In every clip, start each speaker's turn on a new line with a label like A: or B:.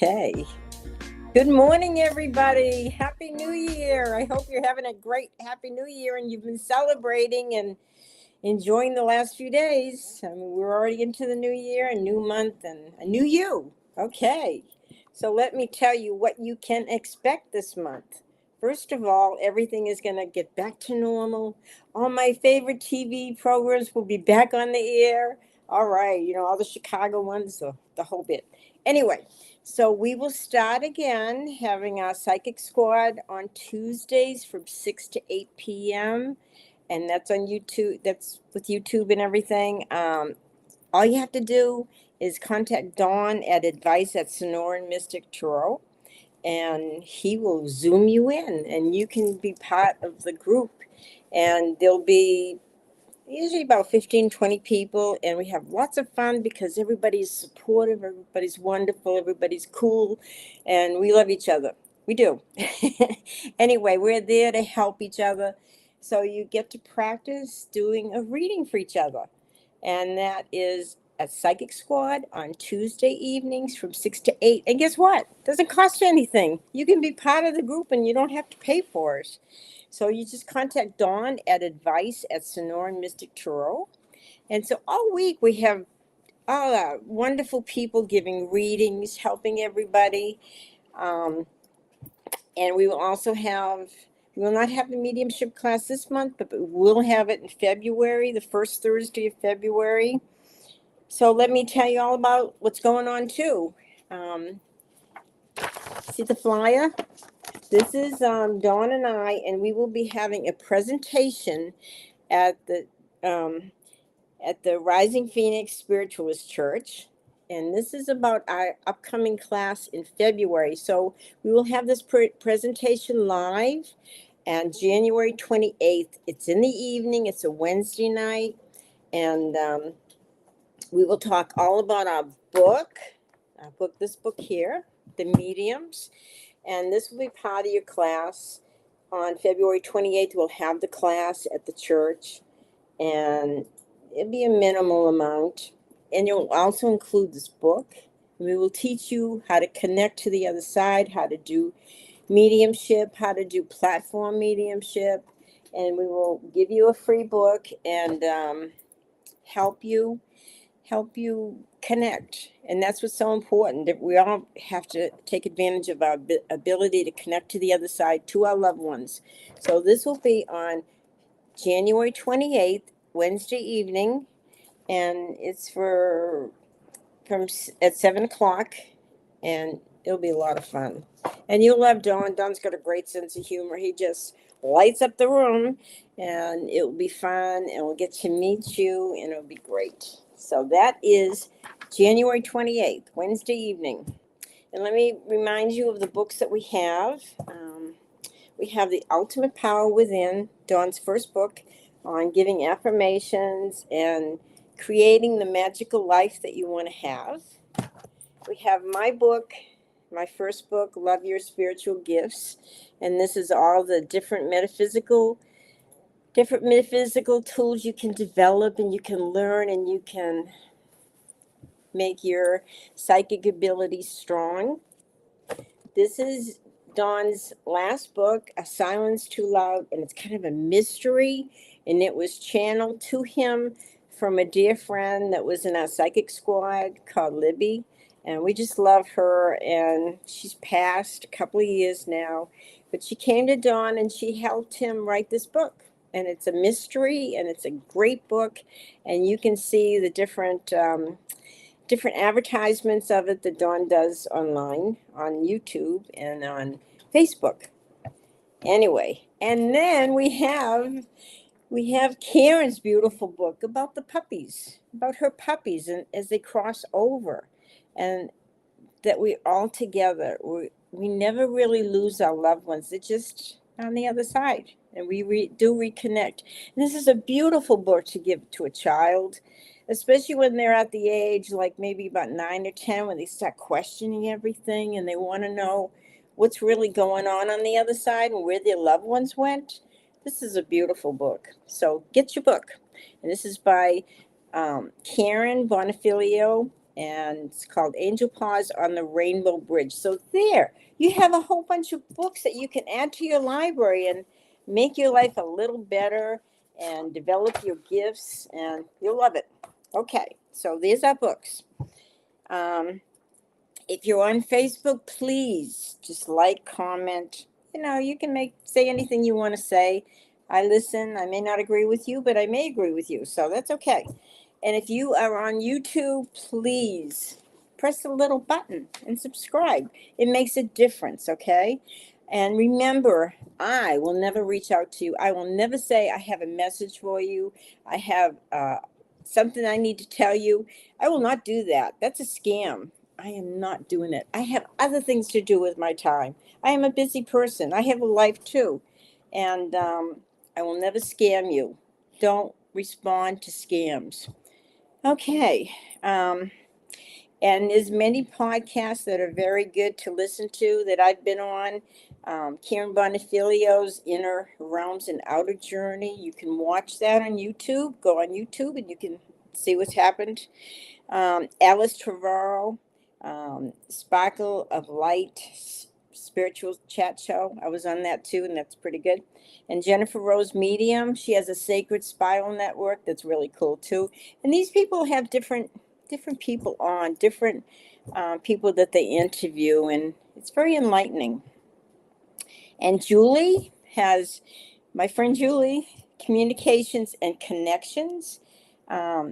A: Okay. Good morning, everybody. Happy New Year. I hope you're having a great Happy New Year and you've been celebrating and enjoying the last few days. We're already into the new year, a new month, and a new you. Okay. So let me tell you what you can expect this month. First of all, everything is going to get back to normal. All my favorite TV programs will be back on the air. All right, all the Chicago ones, the whole bit. Anyway, so we will start again having our psychic squad on Tuesdays from 6 to 8 p.m. And that's on YouTube. That's with YouTube and everything. All you have to do is contact Dawn at advice at Sonora and Mystic Tarot, and he will Zoom you in, and you can be part of the group. And there'll be usually about 15, 20 people, and we have lots of fun because everybody's supportive, everybody's wonderful, everybody's cool, and we love each other. We do. Anyway, we're there to help each other. So you get to practice doing a reading for each other. And that is at Psychic Squad on Tuesday evenings from 6 to 8. And guess what? It doesn't cost you anything. You can be part of the group and you don't have to pay for it. So you just contact Dawn at advice at Sonora and Mystic Tarot. And so all week we have all wonderful people giving readings, helping everybody. And we will also we will not have the mediumship class this month, but we'll have it in February, the first Thursday of February. So let me tell you all about what's going on too. See the flyer? This is Dawn and I, and we will be having a presentation at the Rising Phoenix Spiritualist Church. And this is about our upcoming class in February. So we will have this presentation live on January 28th. It's in the evening. It's a Wednesday night. And we will talk all about our book, this book here, The Mediums. And this will be part of your class. On February 28th, we'll have the class at the church. And it'll be a minimal amount. And you'll also include this book. We will teach you how to connect to the other side, how to do mediumship, how to do platform mediumship. And we will give you a free book and help you connect. And that's what's so important, that we all have to take advantage of our ability to connect to the other side, to our loved ones. So this will be on January 28th, Wednesday evening, and it's at 7 o'clock, and it'll be a lot of fun. And you'll love Don. Don's got a great sense of humor. He just lights up the room, and it will be fun, and we'll get to meet you, and it'll be great. So that is January 28th, Wednesday evening. And let me remind you of the books that we have. We have The Ultimate Power Within, Dawn's first book on giving affirmations and creating the magical life that you want to have. We have my book, my first book, Love Your Spiritual Gifts. And this is all the different metaphysical tools you can develop and you can learn, and you can make your psychic abilities strong. This is Dawn's last book, A Silence Too Loud, and it's kind of a mystery, and it was channeled to him from a dear friend that was in our psychic squad called Libby, and we just love her, and she's passed a couple of years now, but she came to Dawn and she helped him write this book, and it's a mystery, and it's a great book, and you can see the different advertisements of it that Dawn does online on YouTube and on Facebook. Anyway, and then we have Karen's beautiful book about the puppies, about her puppies, and as they cross over, and that we all together, we never really lose our loved ones. They're just on the other side, and we do reconnect. And this is a beautiful book to give to a child, especially when they're at the age like maybe about 9 or 10, when they start questioning everything and they want to know what's really going on the other side and where their loved ones went. This is a beautiful book. So get your book. And this is by Karen Bonifilio, and it's called Angel Paws on the Rainbow Bridge. So there, you have a whole bunch of books that you can add to your library and make your life a little better and develop your gifts, and you'll love it. Okay, so there's our books. If you're on Facebook, please just like, comment. You can say anything you want to say. I listen. I may not agree with you, but I may agree with you, so that's okay. And if you are on YouTube, please press the little button and subscribe. It makes a difference, okay? And remember, I will never reach out to you. I will never say I have a message for you. I have something I need to tell you. I will not do that. That's a scam. I am not doing it. I have other things to do with my time. I am a busy person. I have a life too. And I will never scam you. Don't respond to scams. Okay. And there's many podcasts that are very good to listen to that I've been on. Karen Bonifilio's Inner Realms and Outer Journey. You can watch that on YouTube. Go on YouTube and you can see what's happened. Alice Trevorrow, Sparkle of Light Spiritual Chat Show. I was on that too, and that's pretty good. And Jennifer Rose Medium, she has a Sacred Spiral Network that's really cool too. And these people have different people on, different people that they interview, and it's very enlightening. And Julie has, my friend Julie, Communications and Connections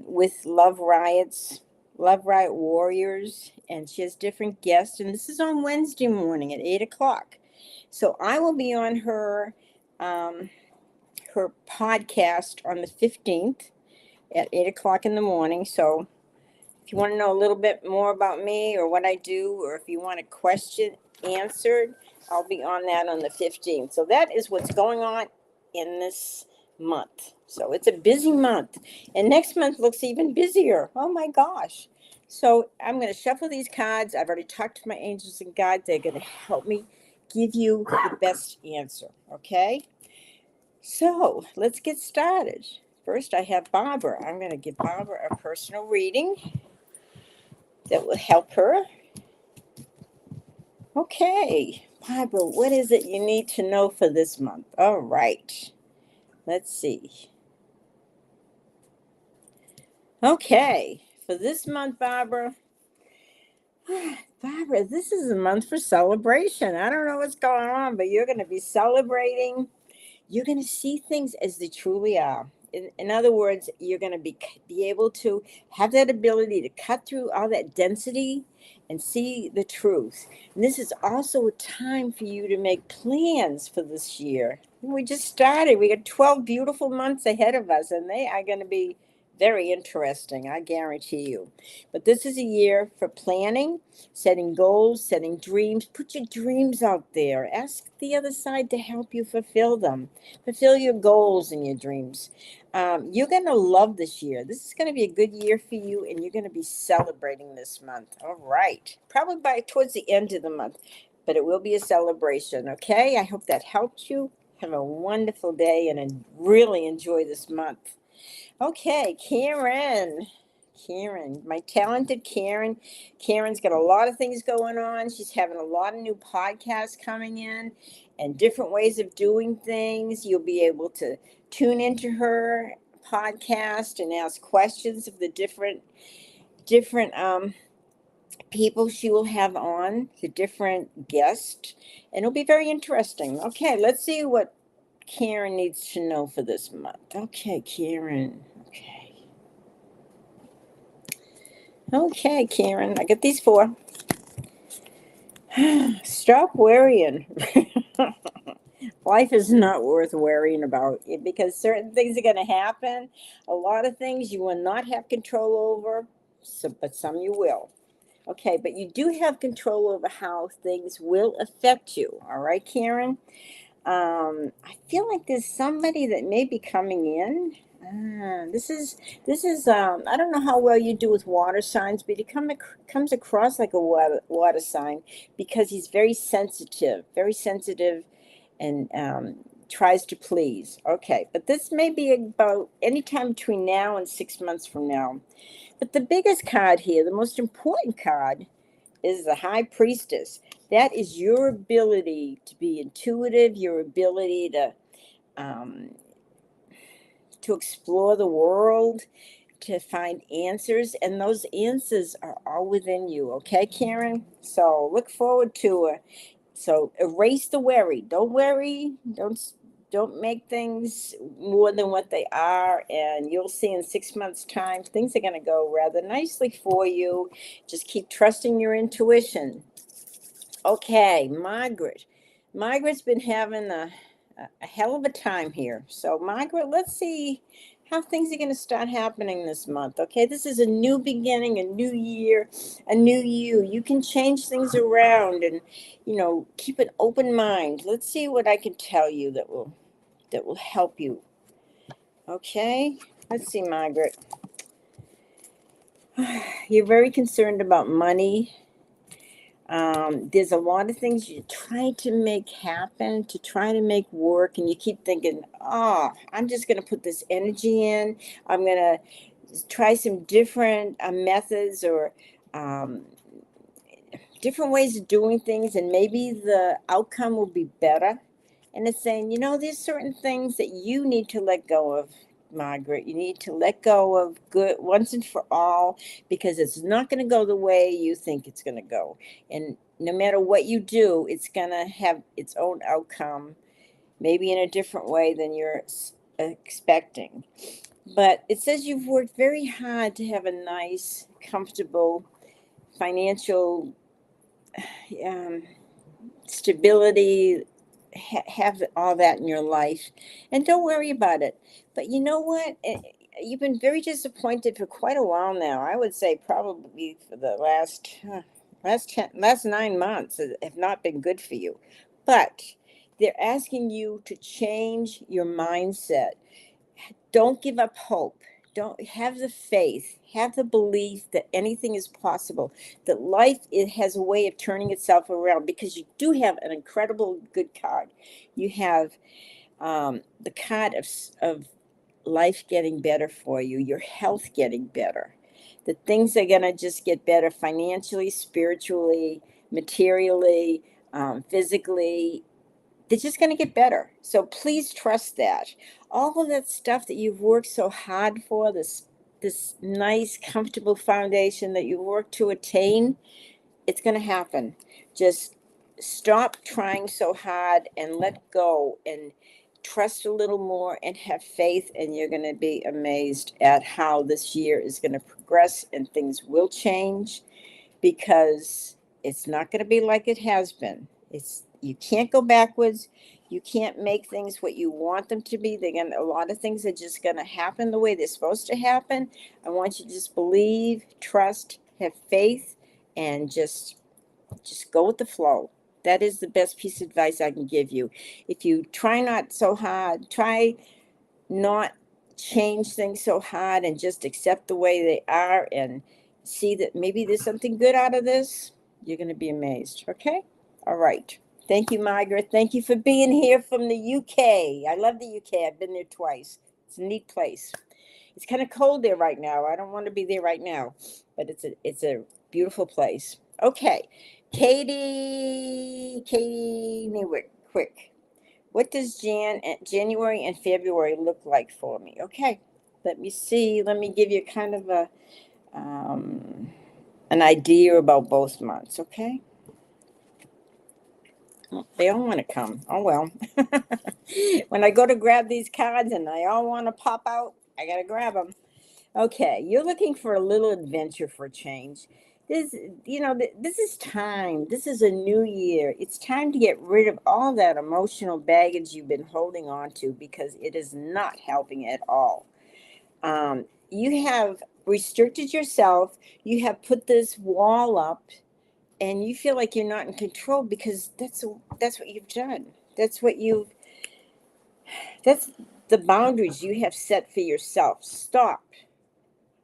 A: with Love Riot Warriors, and she has different guests, and this is on Wednesday morning at 8 o'clock. So I will be on her her podcast on the 15th at 8 o'clock in the morning. So if you want to know a little bit more about me or what I do, or if you want a question answered, I'll be on that on the 15th. So that is what's going on in this month. So it's a busy month. And next month looks even busier. Oh my gosh. So I'm going to shuffle these cards. I've already talked to my angels and guides. They're going to help me give you the best answer. Okay? So let's get started. First, I have Barbara. I'm going to give Barbara a personal reading that will help her. Okay, Barbara, what is it you need to know for this month? All right, let's see. Okay, for this month, Barbara, this is a month for celebration. I don't know what's going on, but you're going to be celebrating. You're going to see things as they truly are. In other words, you're going to be able to have that ability to cut through all that density and see the truth. And this is also a time for you to make plans for this year. We just started. We got 12 beautiful months ahead of us, and they are going to be very interesting, I guarantee you. But this is a year for planning, setting goals, setting dreams. Put your dreams out there. Ask the other side to help you fulfill them. Fulfill your goals and your dreams. You're going to love this year. This is going to be a good year for you, and you're going to be celebrating this month. All right. Probably towards the end of the month, but it will be a celebration, okay? I hope that helped you. Have a wonderful day and really enjoy this month. Okay, Karen, my talented Karen. Karen's got a lot of things going on. She's having a lot of new podcasts coming in and different ways of doing things. You'll be able to tune into her podcast and ask questions of the different people she will have on, the different guests, and it'll be very interesting. Okay, let's see what Karen needs to know for this month. Okay, Karen. Okay, Karen, I got these 4. Stop worrying. Life is not worth worrying about it because certain things are going to happen. A lot of things you will not have control over, but some you will. Okay, but you do have control over how things will affect you. All right, Karen? I feel like there's somebody that may be coming in. This is I don't know how well you do with water signs, but he comes across like a water sign because he's very sensitive, and tries to please. Okay, but this may be about any time between now and 6 months from now. But the biggest card here, the most important card, is the High Priestess. That is your ability to be intuitive, your ability to explore the world, to find answers, and those answers are all within you. Okay, Karen? So look forward to it. So erase the worry. Don't worry. Don't Don't make things more than what they are, and you'll see in 6 months' time, things are going to go rather nicely for you. Just keep trusting your intuition. Okay, Margaret. Margaret's been having a hell of a time here. So, Margaret, let's see how things are going to start happening this month. Okay, this is a new beginning, a new year, a new you. You can change things around and, keep an open mind. Let's see what I can tell you that will help you. Okay, let's see, Margaret. You're very concerned about money. There's a lot of things you try to make happen, to try to make work, and you keep thinking, oh, I'm just going to put this energy in. I'm going to try some different methods or um, different ways of doing things, and maybe the outcome will be better. And it's saying, there's certain things that you need to let go of, Margaret. You need to let go of good once and for all, because it's not going to go the way you think it's going to go. And no matter what you do, it's going to have its own outcome, maybe in a different way than you're expecting. But it says you've worked very hard to have a nice, comfortable financial stability, have all that in your life, and don't worry about it. But you know what? You've been very disappointed for quite a while now. I would say probably for the last 9 months have not been good for you. But they're asking you to change your mindset. Don't give up hope. Don't have the faith, have the belief that anything is possible, that life, it has a way of turning itself around, because you do have an incredible good card. You have the card of life getting better for you, your health getting better. The things are going to just get better financially, spiritually, materially, physically. They're just going to get better. So please trust that. All of that stuff that you've worked so hard for, this nice, comfortable foundation that you worked to attain, it's going to happen. Just stop trying so hard and let go and trust a little more and have faith, and you're going to be amazed at how this year is going to progress and things will change, because it's not going to be like it has been. You can't go backwards. You can't make things what you want them to be. A lot of things are just going to happen the way they're supposed to happen. I want you to just believe, trust, have faith, and just go with the flow. That is the best piece of advice I can give you. If you try not so hard, try not change things so hard, and just accept the way they are and see that maybe there's something good out of this, you're going to be amazed. Okay? All right. Thank you, Margaret. Thank you for being here from the UK. I love the UK. I've been there twice. It's a neat place. It's kind of cold there right now. I don't want to be there right now, but it's a beautiful place. Okay. Katie Newick, quick. What does January and February look like for me? Okay, let me see. Let me give you kind of an idea about both months, okay? They all want to come. Oh, well. When I go to grab these cards and they all want to pop out, I got to grab them. Okay, you're looking for a little adventure for a change. This is time. This is a new year. It's time to get rid of all that emotional baggage you've been holding on to, because it is not helping at all. You have restricted yourself. You have put this wall up, and you feel like you're not in control, because that's what you've done. That's the boundaries you have set for yourself. Stop.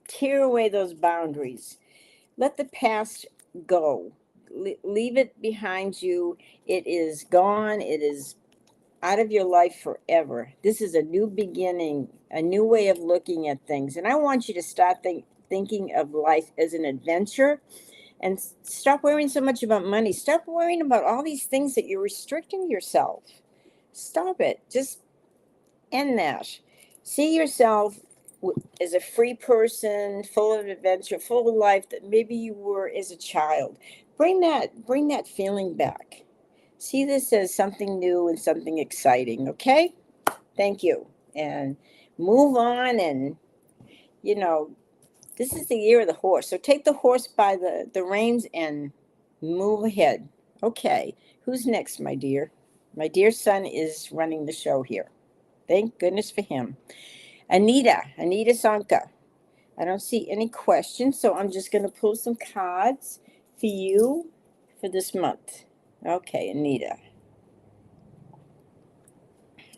A: Tear away those boundaries. Let the past go. Leave it behind you. It is gone. It is out of your life forever. This is a new beginning, a new way of looking at things. And I want you to start thinking of life as an adventure, and stop worrying so much about money. Stop worrying about all these things that you're restricting yourself. Stop it. Just end that. See yourself as a free person, full of adventure, full of life that maybe you were as a child. Bring that feeling back. See this as something new and something exciting, okay? Thank you. And move on. And, you know, this is the year of the horse. So take the horse by the reins and move ahead. Okay. Who's next, my dear? My dear son is running the show here. Thank goodness for him. Anita Sanka. I don't see any questions, so I'm just going to pull some cards for you for this month. Okay, Anita.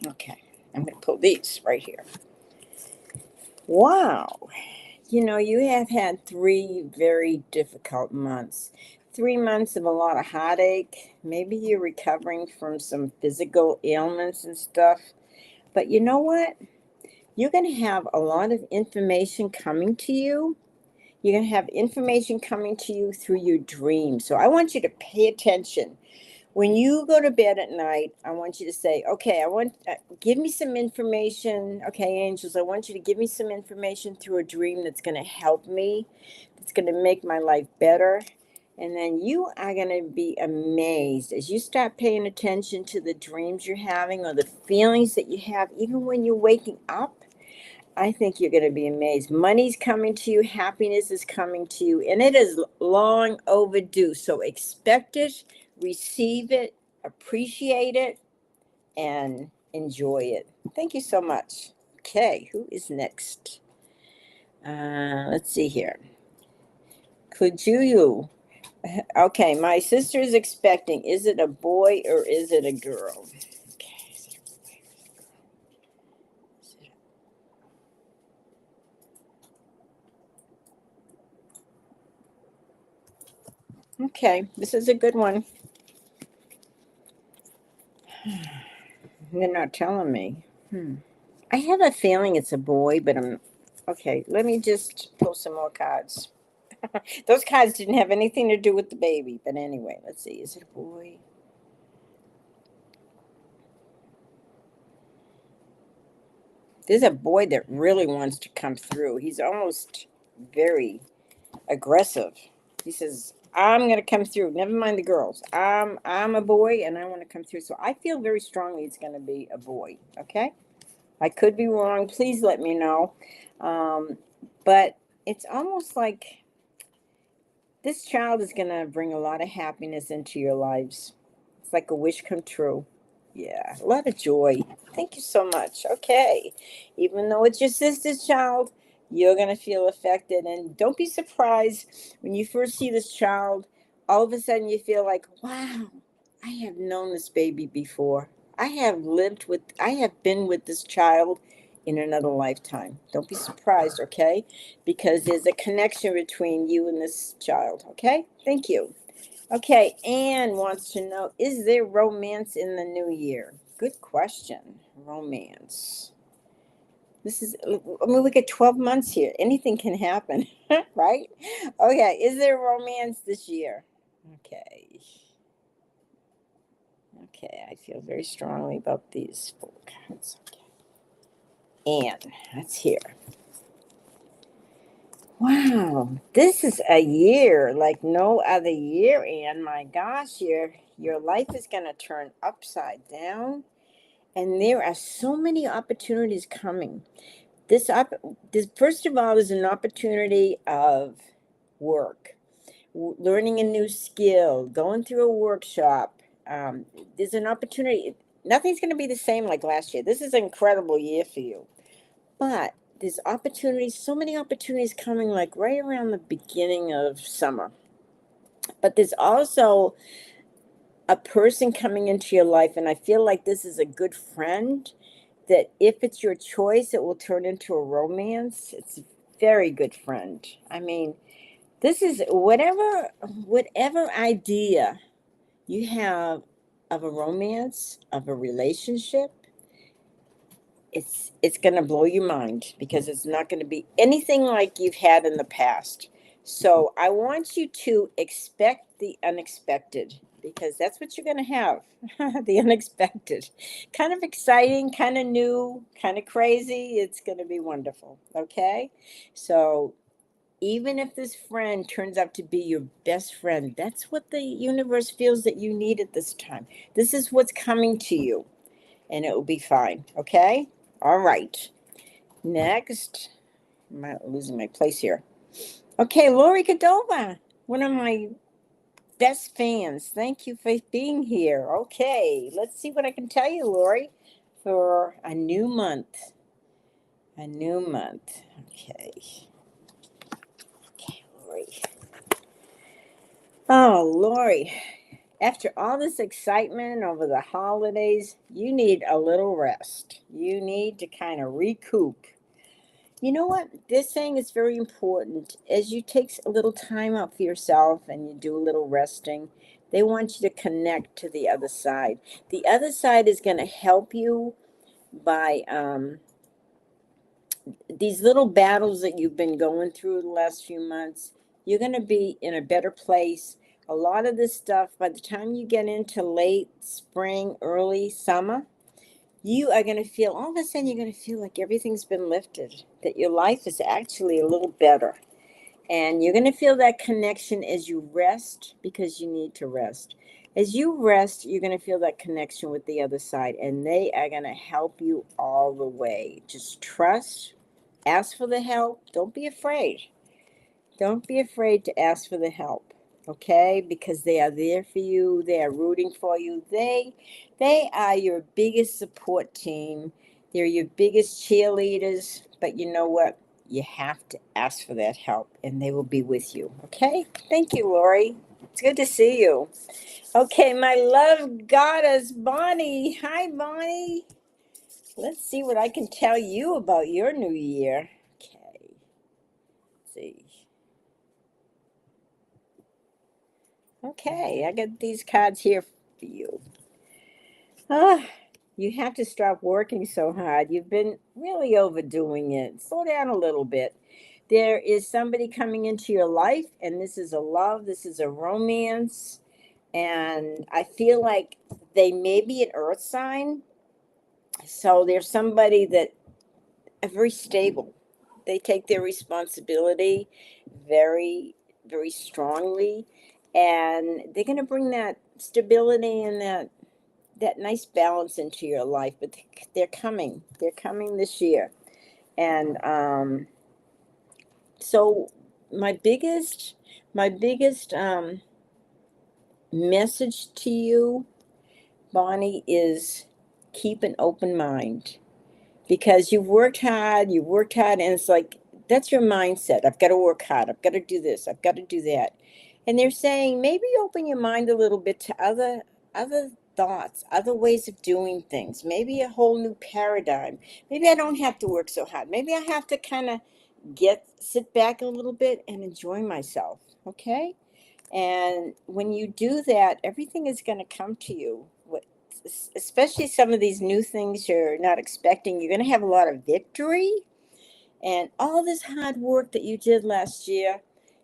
A: Okay, I'm going to pull these right here. Wow. You know, you have had 3 very difficult months. 3 months of a lot of heartache. Maybe you're recovering from some physical ailments and stuff. But you know what? You're going to have a lot of information coming to you. You're going to have information coming to you through your dreams. So I want you to pay attention. When you go to bed at night, I want you to say, okay, give me some information. Okay, angels, I want you to give me some information through a dream that's going to help me, that's going to make my life better. And then you are going to be amazed as you start paying attention to the dreams you're having or the feelings that you have, even when you're waking up. I think you're going to be amazed. Money's coming to you. Happiness is coming to you. And it is long overdue. So expect it, receive it, appreciate it, and enjoy it. Thank you so much. Okay, who is next? Let's see here. Could you? Okay, my sister is expecting. Is it a boy or is it a girl? Okay, is it a boy or is it a girl? Okay, this is a good one. They're not telling me. I have a feeling it's a boy, but I'm okay. Let me just pull some more cards. Those cards didn't have anything to do with the baby, but anyway, let's see. Is it a boy? There's a boy that really wants to come through. He's almost very aggressive. He says, I'm going to come through. Never mind the girls. I'm a boy and I want to come through. So I feel very strongly it's going to be a boy. Okay. I could be wrong. Please let me know. But it's almost like this child is going to bring a lot of happiness into your lives. It's like a wish come true. Yeah, a lot of joy. Thank you so much. Okay. Even though it's your sister's child, you're going to feel affected. And don't be surprised when you first see this child, all of a sudden you feel like, wow, I have known this baby before. I have been with this child in another lifetime. Don't be surprised, okay? Because there's a connection between you and this child, okay? Thank you. Okay, Anne wants to know, is there romance in the new year? Good question. Romance. I mean, we get 12 months here. Anything can happen, right? Okay, is there romance this year? Okay. Okay, I feel very strongly about these 4 cards. Okay. Anne, let's hear. Wow, this is a year like no other year, Anne. My gosh, your life is gonna turn upside down, and there are so many opportunities coming. This first of all is an opportunity of work, learning a new skill, going through a workshop. There's an opportunity. Nothing's going to be the same like last year. This is an incredible year for you. But there's opportunities, so many opportunities coming like right around the beginning of summer. But there's also a person coming into your life, and I feel like this is a good friend that if it's your choice, it will turn into a romance. It's a very good friend. I mean, this is whatever idea you have of a romance, of a relationship, it's going to blow your mind because it's not going to be anything like you've had in the past. So I want you to expect the unexpected because that's what you're going to have. The unexpected. Kind of exciting, kind of new, kind of crazy. It's going to be wonderful. Okay? So even if this friend turns out to be your best friend, that's what the universe feels that you need at this time. This is what's coming to you. and it will be fine. Okay? All right. Next. I'm losing my place here. Okay, Lori Cadova, one of my best fans. Thank you for being here. Okay, let's see what I can tell you, Lori, for a new month. A new month. Okay. Okay, Lori. Oh, Lori, after all this excitement over the holidays, you need a little rest. You need to kind of recoup. You know what? They're saying it's very important as you take a little time out for yourself and you do a little resting. They want you to connect to the other side. The other side is going to help you by these little battles that you've been going through the last few months. You're going to be in a better place. A lot of this stuff, by the time you get into late spring, early summer, you are going to feel, all of a sudden, you're going to feel like everything's been lifted, that your life is actually a little better. And you're going to feel that connection as you rest, because you need to rest. As you rest, you're going to feel that connection with the other side, and they are going to help you all the way. Just trust, ask for the help. Don't be afraid. Don't be afraid to ask for the help, okay? Because they are there for you. They are rooting for you. They are your biggest support team. They're your biggest cheerleaders. But you know what? You have to ask for that help, and they will be with you, okay? Thank you, Lori. It's good to see you. Okay, my love goddess, Bonnie. Hi, Bonnie. Let's see what I can tell you about your new year. Okay, let's see. Okay, I got these cards here for you. Ah, you have to stop working so hard. You've been really overdoing it. Slow down a little bit. There is somebody coming into your life, and this is a love, this is a romance, and I feel like they may be an earth sign. So there's somebody that are very stable. They take their responsibility very, very strongly, and they're going to bring that stability and that nice balance into your life. But they're coming. They're coming this year, and so my biggest message to you, Bonnie, is keep an open mind, because you've worked hard, and it's like, that's your mindset. I've got to work hard. I've got to do this. I've got to do that. And they're saying maybe open your mind a little bit to other thoughts, other ways of doing things, maybe a whole new paradigm. Maybe I don't have to work so hard. Maybe I have to kind of sit back a little bit and enjoy myself. Okay? And when you do that, everything is going to come to you. Especially some of these new things you're not expecting, you're going to have a lot of victory. And all this hard work that you did last year,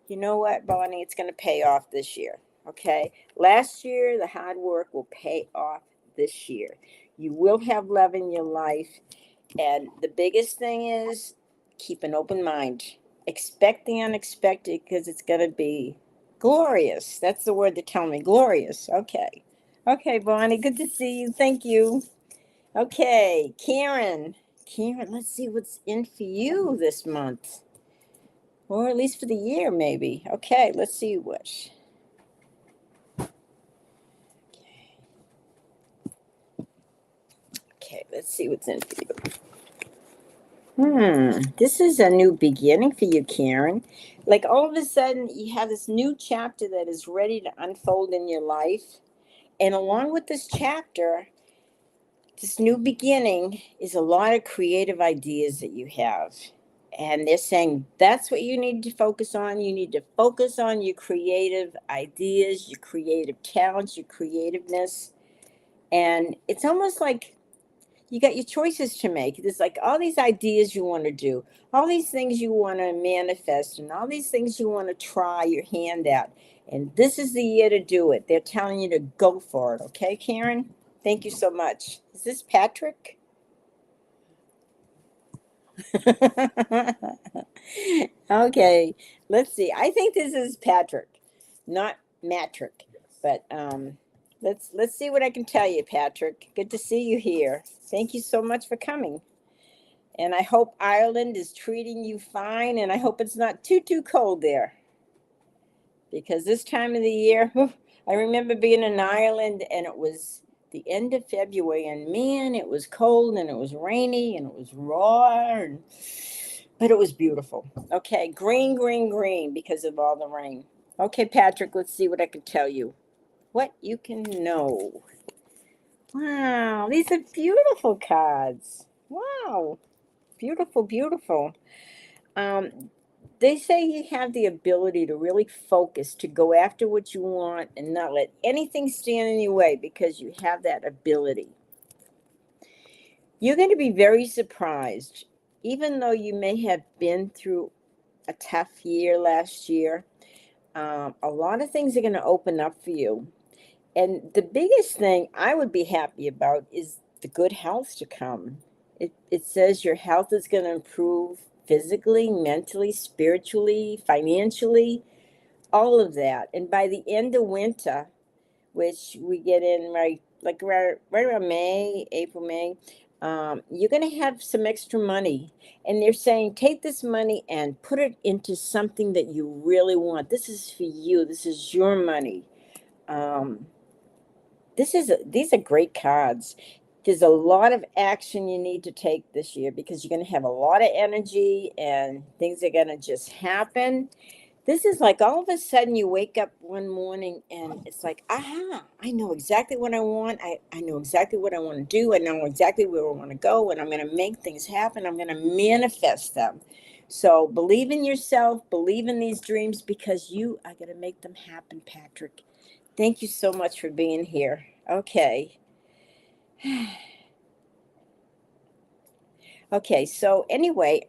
A: you know what, Bonnie, it's going to pay off this year. Okay? Last year, the hard work will pay off this year. You will have love in your life. And the biggest thing is keep an open mind. Expect the unexpected, because it's going to be glorious. That's the word they're telling me. Glorious. Okay. Okay, Bonnie. Good to see you. Thank you. Okay, Karen. Karen, let's see what's in for you this month. Or at least for the year, maybe. Okay, let's see what. Okay, let's see what's in for you. This is a new beginning for you, Karen. Like all of a sudden, you have this new chapter that is ready to unfold in your life. And along with this chapter, this new beginning is a lot of creative ideas that you have. And they're saying that's what you need to focus on. You need to focus on your creative ideas, your creative talents, your creativeness. And it's almost like you got your choices to make. There's like all these ideas you want to do, all these things you want to manifest, and all these things you want to try your hand at. And this is the year to do it. They're telling you to go for it. Okay, Karen? Thank you so much. Is this Patrick? Okay, let's see. I think this is Patrick, not Matrick. But Let's see what I can tell you, Patrick. Good to see you here. Thank you so much for coming. And I hope Ireland is treating you fine, and I hope it's not too cold there. Because this time of the year, I remember being in Ireland, and it was the end of February, and man, it was cold, and it was rainy, and it was raw, but it was beautiful. Okay, green, because of all the rain. Okay, Patrick, let's see what I can tell you. What you can know. Wow, these are beautiful cards. Wow, beautiful. Um, they say you have the ability to really focus, to go after what you want and not let anything stand in your way because you have that ability. You're going to be very surprised, even though you may have been through a tough year last year. A lot of things are going to open up for you. And the biggest thing I would be happy about is the good health to come. It says your health is going to improve physically, mentally, spiritually, financially, all of that. And by the end of winter, which we get in right around May, April, May, you're going to have some extra money. And they're saying, take this money and put it into something that you really want. This is for you. This is your money. Um, these are great cards. There's a lot of action you need to take this year because you're going to have a lot of energy and things are going to just happen. This is like all of a sudden you wake up one morning and it's like, aha, I know exactly what I want. I know exactly what I want to do. I know exactly where I want to go, and I'm going to make things happen. I'm going to manifest them. So believe in yourself, believe in these dreams because you are going to make them happen, Patrick. Thank you so much for being here. Okay. Okay, so anyway,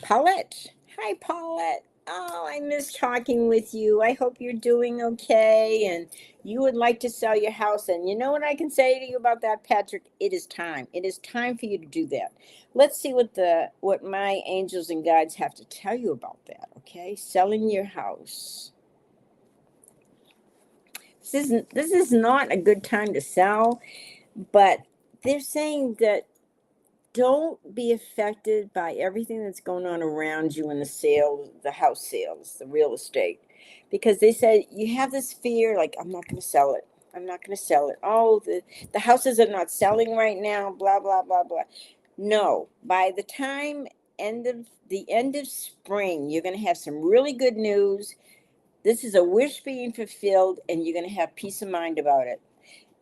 A: Paulette. Hi, Paulette. Oh, I miss talking with you. I hope you're doing okay and you would like to sell your house. And you know what I can say to you about that, Patrick? It is time. It is time for you to do that. Let's see what my angels and guides have to tell you about that, okay? Selling your house. This is not a good time to sell, but they're saying that don't be affected by everything that's going on around you in the sales, the house sales, the real estate. Because they said you have this fear, like, I'm not going to sell it. I'm not going to sell it. Oh, the houses are not selling right now, blah, blah, blah, blah. No, by the time end of spring, you're going to have some really good news. This is a wish being fulfilled, and you're going to have peace of mind about it.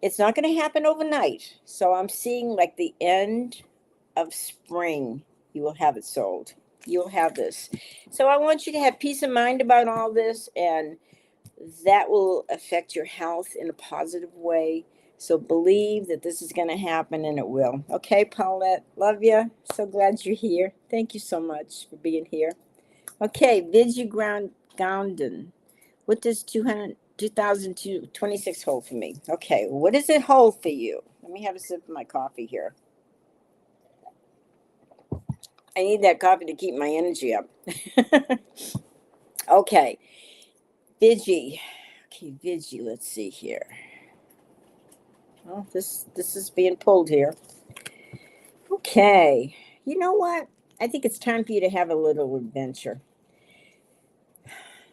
A: It's not going to happen overnight. So I'm seeing like the end of spring, you will have it sold. You will have this. So I want you to have peace of mind about all this, and that will affect your health in a positive way. So believe that this is going to happen, and it will. Okay, Paulette, love you. So glad you're here. Thank you so much for being here. Okay, Vidya Gounden. What does 2026 hold for me? Okay, what does it hold for you? Let me have a sip of my coffee here. I need that coffee to keep my energy up. Okay, Vigi. Okay, Vigi, let's see here. Oh, this is being pulled here. Okay, you know what? I think it's time for you to have a little adventure.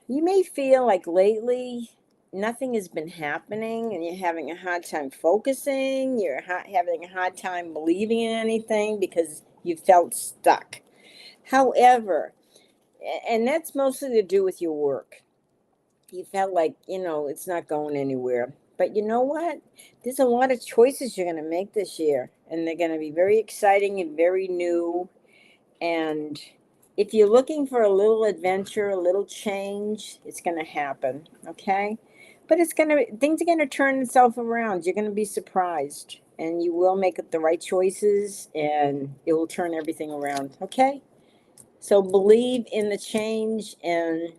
A: You may feel like lately nothing has been happening and you're having a hard time focusing. You're having a hard time believing in anything because you felt stuck. However, and that's mostly to do with your work. You felt like, it's not going anywhere. But you know what? There's a lot of choices you're going to make this year, and they're going to be very exciting and very new. And if you're looking for a little adventure, a little change, it's going to happen, okay? But things are going to turn itself around. You're going to be surprised, and you will make the right choices, and it will turn everything around, okay? So believe in the change, and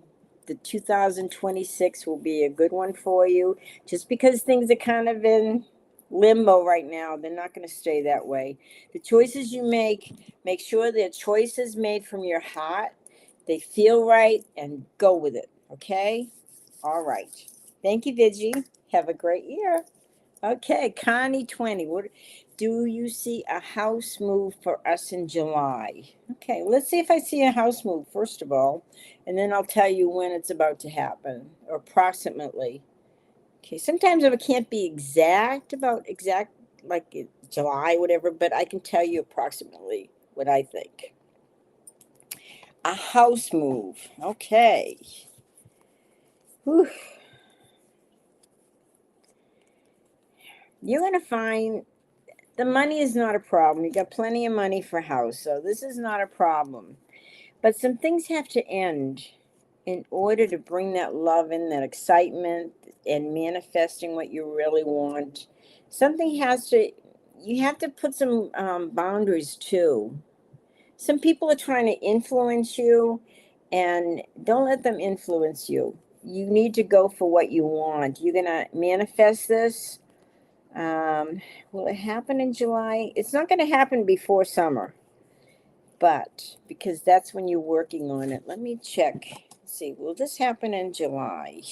A: the 2026 will be a good one for you. Just because things are kind of in limbo right now, they're not going to stay that way. The choices you make sure they're choices made from your heart. They feel right, and go with it. Okay? All right. Thank you, Vigi. Have a great year. Okay, Connie 20. What do you see a house move for us in July? Okay, let's see if I see a house move first of all, and then I'll tell you when it's about to happen, or approximately. Okay, sometimes I can't be exact like July, whatever, but I can tell you approximately what I think. A house move. Okay. Whew. You're going to find the money is not a problem. You got plenty of money for a house, so this is not a problem. But some things have to end in order to bring that love in, that excitement, and manifesting what you really want. Something has to, you have to put some boundaries too. Some people are trying to influence you, and don't let them influence you. You need to go for what you want. You're going to manifest this. Will it happen in July? It's not going to happen before summer, but because that's when you're working on it. Let me check. Let's see, will this happen in July?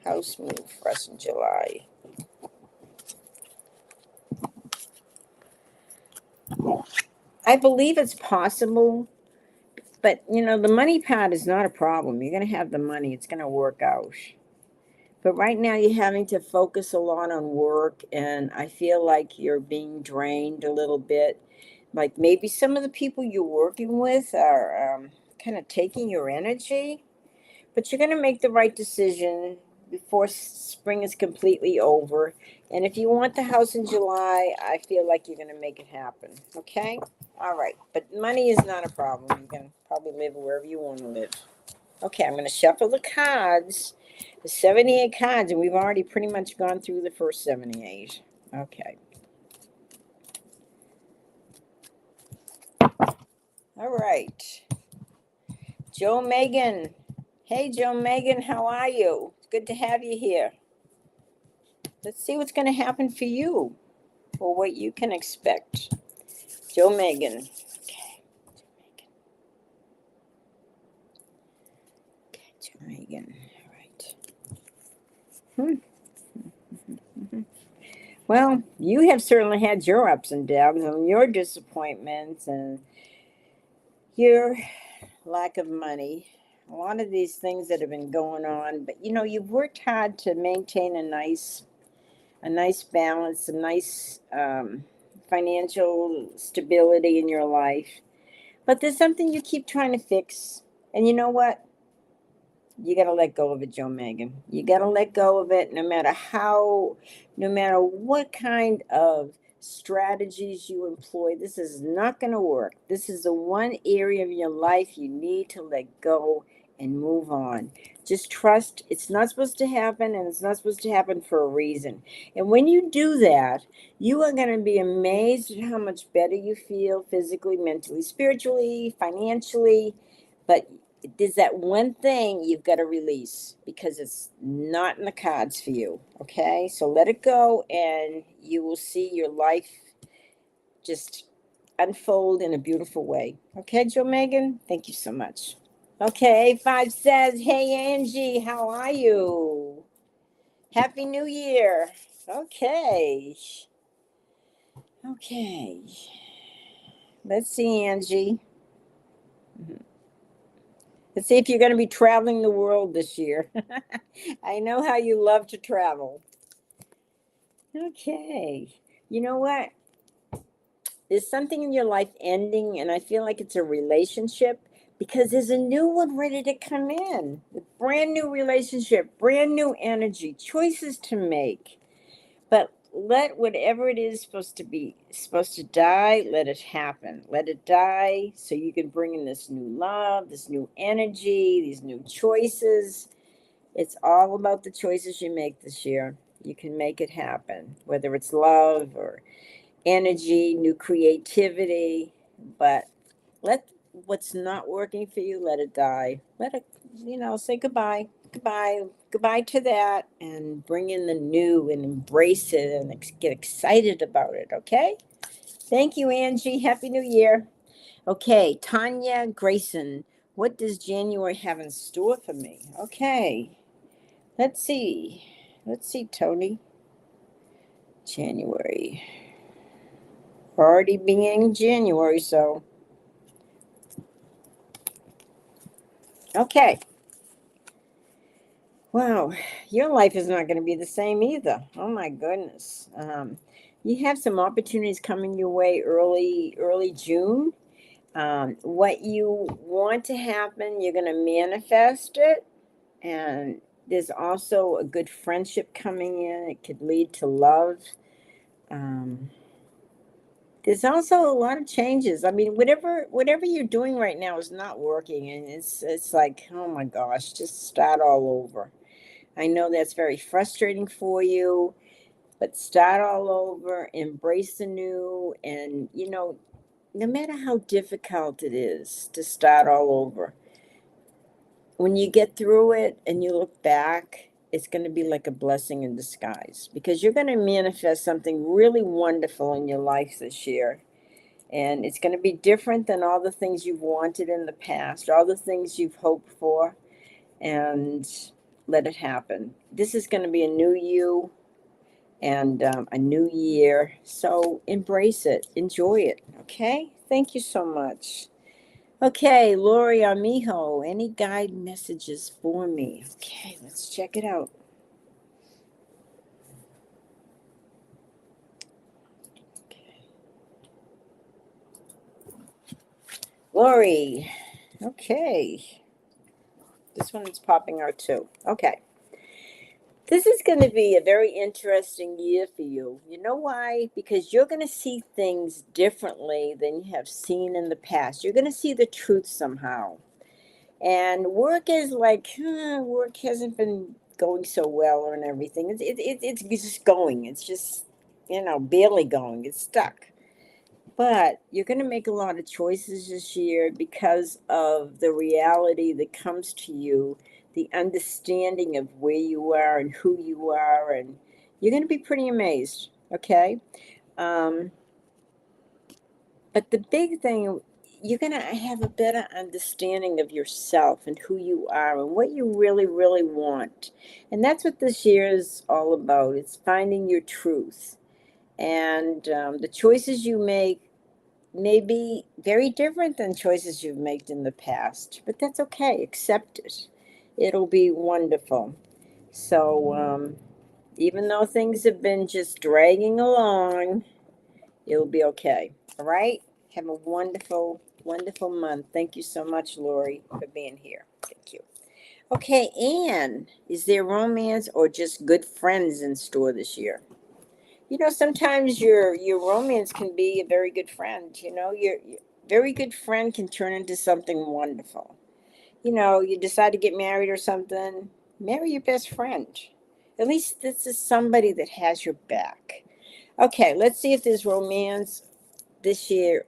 A: House move for us in July. I believe it's possible, but the money part is not a problem. You're going to have the money, it's going to work out. But right now, you're having to focus a lot on work, and I feel like you're being drained a little bit. Like maybe some of the people you're working with are kind of taking your energy, but you're going to make the right decision before spring is completely over. And if you want the house in July, I feel like you're going to make it happen. Okay? All right. But money is not a problem. You can probably live wherever you want to live. Okay, I'm going to shuffle the cards, the 78 cards, and we've already pretty much gone through the first 78. Okay. All right. Joe Megan. Hey, Joe Megan, how are you? It's good to have you here. Let's see what's going to happen for you or what you can expect. Joe Megan. Okay. Joe Megan. All right. Well, you have certainly had your ups and downs and your disappointments and your lack of money, a lot of these things that have been going on. But you've worked hard to maintain a nice balance, some nice financial stability in your life. But there's something you keep trying to fix, and you know what? You got to let go of it, Joe Megan. You got to let go of it no matter what kind of strategies you employ. This is not going to work. This is the one area of your life you need to let go and move on. Just trust it's not supposed to happen, and it's not supposed to happen for a reason. And when you do that, you are going to be amazed at how much better you feel physically, mentally, spiritually, financially. But there's that one thing you've got to release because it's not in the cards for you. Okay, so let it go, and you will see your life just unfold in a beautiful way. Okay, Joe Megan, thank you so much. Okay, A5 says, hey Angie, how are you? Happy New Year. Okay. Okay. Let's see, Angie. Let's see if you're going to be traveling the world this year. I know how you love to travel. Okay. You know what? There's something in your life ending, and I feel like it's a relationship because there's a new one ready to come in. A brand new relationship, brand new energy, choices to make. But let whatever it is supposed to die, let it happen. Let it die so you can bring in this new love, this new energy, these new choices. It's all about the choices you make this year. You can make it happen, whether it's love or energy, new creativity. But let what's not working for you, let it die. Let it, say goodbye. Goodbye to that, and bring in the new and embrace it and get excited about it. Okay. Thank you, Angie. Happy New Year. Okay. Tanya Grayson, what does January have in store for me? Okay. Let's see. Tony. January. Already being January, so. Okay. Wow, your life is not going to be the same either. Oh my goodness. You have some opportunities coming your way early June. What you want to happen, you're going to manifest it. And there's also a good friendship coming in. It could lead to love. Um, there's also a lot of changes. I mean, whatever you're doing right now is not working, and it's like, oh my gosh, just start all over. I know that's very frustrating for you, but start all over, embrace the new, and no matter how difficult it is to start all over, when you get through it and you look back, it's going to be like a blessing in disguise because you're going to manifest something really wonderful in your life this year. And it's going to be different than all the things you've wanted in the past, all the things you've hoped for, and let it happen. This is going to be a new you and a new year. So embrace it, enjoy it. Okay. Thank you so much. Okay, Lori Amijo, any guide messages for me? Okay, let's check it out. Lori, okay. This one is popping out too. Okay. This is going to be a very interesting year for you. You know why? Because you're going to see things differently than you have seen in the past. You're going to see the truth somehow. And work is like, work hasn't been going so well and everything. It's just going. It's just, barely going. It's stuck. But you're going to make a lot of choices this year because of the reality that comes to you, the understanding of where you are and who you are. And you're going to be pretty amazed. Okay. Um, but the big thing, you're going to have a better understanding of yourself and who you are and what you really, really want. And that's what this year is all about. It's finding your truth. And the choices you make may be very different than choices you've made in the past, but that's okay. Accept it. It'll be wonderful. So, even though things have been just dragging along, it'll be okay. All right? Have a wonderful, wonderful month. Thank you so much, Lori, for being here. Thank you. Okay, Anne, is there romance or just good friends in store this year? Sometimes your romance can be a very good friend. Your very good friend can turn into something wonderful. You decide to get married or something, marry your best friend. At least this is somebody that has your back. Okay, let's see if there's romance this year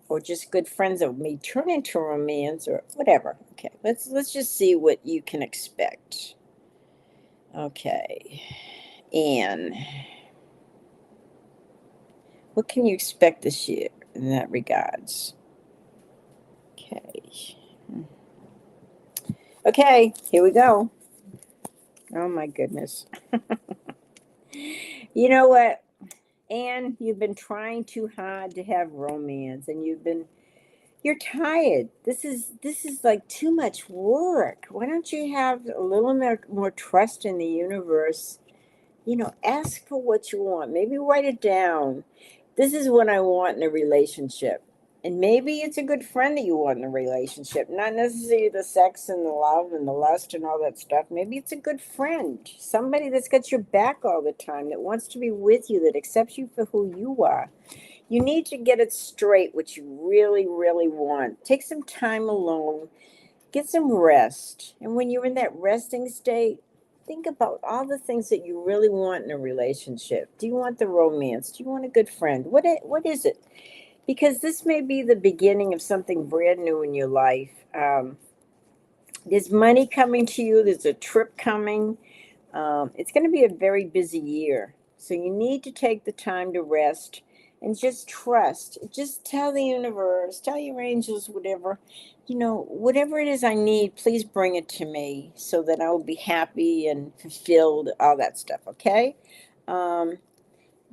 A: or just good friends that may turn into romance or whatever. Okay, let's just see what you can expect. Okay, Anne. What can you expect this year in that regards? Okay. Okay, here we go. Oh my goodness. You know what, Anne, you've been trying too hard to have romance and you're tired. This is like too much work. Why don't you have a little more trust in the universe? Ask for what you want. Maybe write it down. This is what I want in a relationship. And maybe it's a good friend that you want in a relationship, not necessarily the sex and the love and the lust and all that stuff. Maybe it's a good friend, somebody that's got your back all the time, that wants to be with you, that accepts you for who you are. You need to get it straight what you really, really want. Take some time alone, get some rest. And when you're in that resting state, think about all the things that you really want in a relationship. Do you want the romance? Do you want a good friend? What is it? Because this may be the beginning of something brand new in your life. There's money coming to you. There's a trip coming. It's going to be a very busy year. So you need to take the time to rest and just trust. Just tell the universe, tell your angels, whatever it is I need, please bring it to me so that I will be happy and fulfilled, all that stuff. Okay. Um,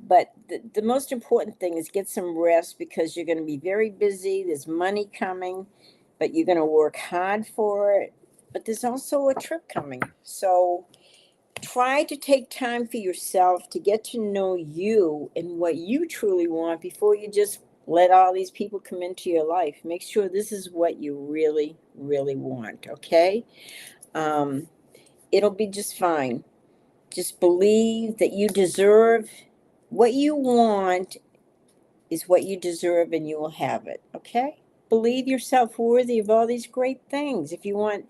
A: But the most important thing is get some rest, because you're going to be very busy. There's money coming, but you're going to work hard for it. But there's also a trip coming. So try to take time for yourself to get to know you and what you truly want before you just let all these people come into your life. Make sure this is what you really, really want, okay? Um, it'll be just fine. Just believe that you deserve what you want is what you deserve, and you will have it, okay? Believe yourself worthy of all these great things. If you want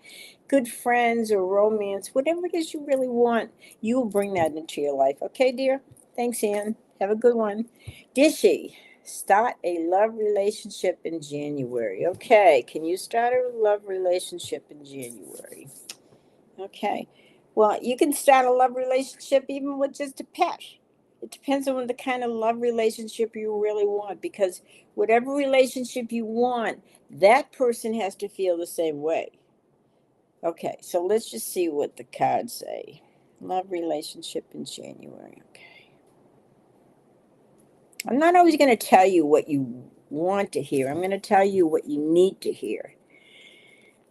A: good friends or romance, whatever it is you really want, you will bring that into your life, okay, dear? Thanks, Ann. Have a good one. Dishy, start a love relationship in January. Okay, can you start a love relationship in January? Okay. Well, you can start a love relationship even with just a pet. It depends on the kind of love relationship you really want, because whatever relationship you want, that person has to feel the same way. Okay, so let's just see what the cards say. Love relationship in January. Okay. I'm not always going to tell you what you want to hear. I'm going to tell you what you need to hear.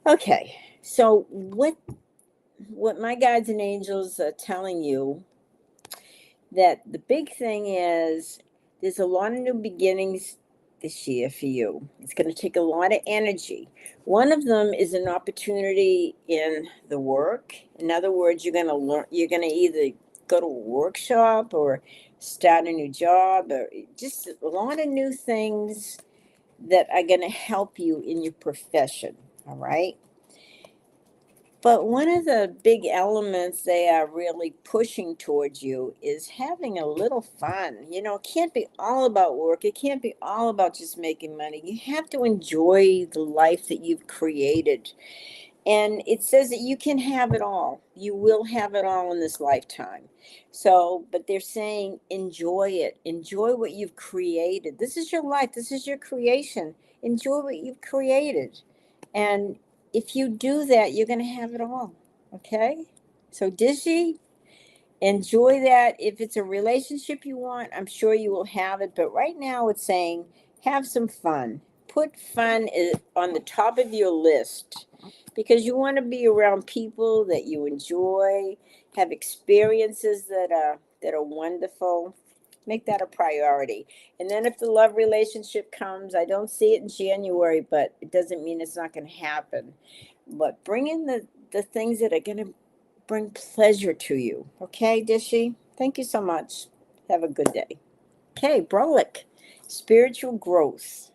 A: Okay, so what my guides and angels are telling you, that the big thing is there's a lot of new beginnings this year for you. It's going to take a lot of energy. One of them is an opportunity in the work. In other words, you're going to learn, you're going to either go to a workshop or start a new job, or just a lot of new things that are going to help you in your profession. All right. But one of the big elements they are really pushing towards you is having a little fun. It can't be all about work. It can't be all about just making money. You have to enjoy the life that you've created. And it says that you can have it all. You will have it all in this lifetime. So, but they're saying enjoy it. Enjoy what you've created. This is your life. This is your creation. Enjoy what you've created. And if you do that, you're going to have it all. Okay? So, Dizzy, enjoy that. If it's a relationship you want, I'm sure you will have it. But right now, it's saying have some fun. Put fun on the top of your list, because you want to be around people that you enjoy, have experiences that are wonderful. Make that a priority. And then if the love relationship comes, I don't see it in January, but it doesn't mean it's not going to happen. But bring in the things that are going to bring pleasure to you. Okay, Dishy? Thank you so much. Have a good day. Okay, Brolic, spiritual growth.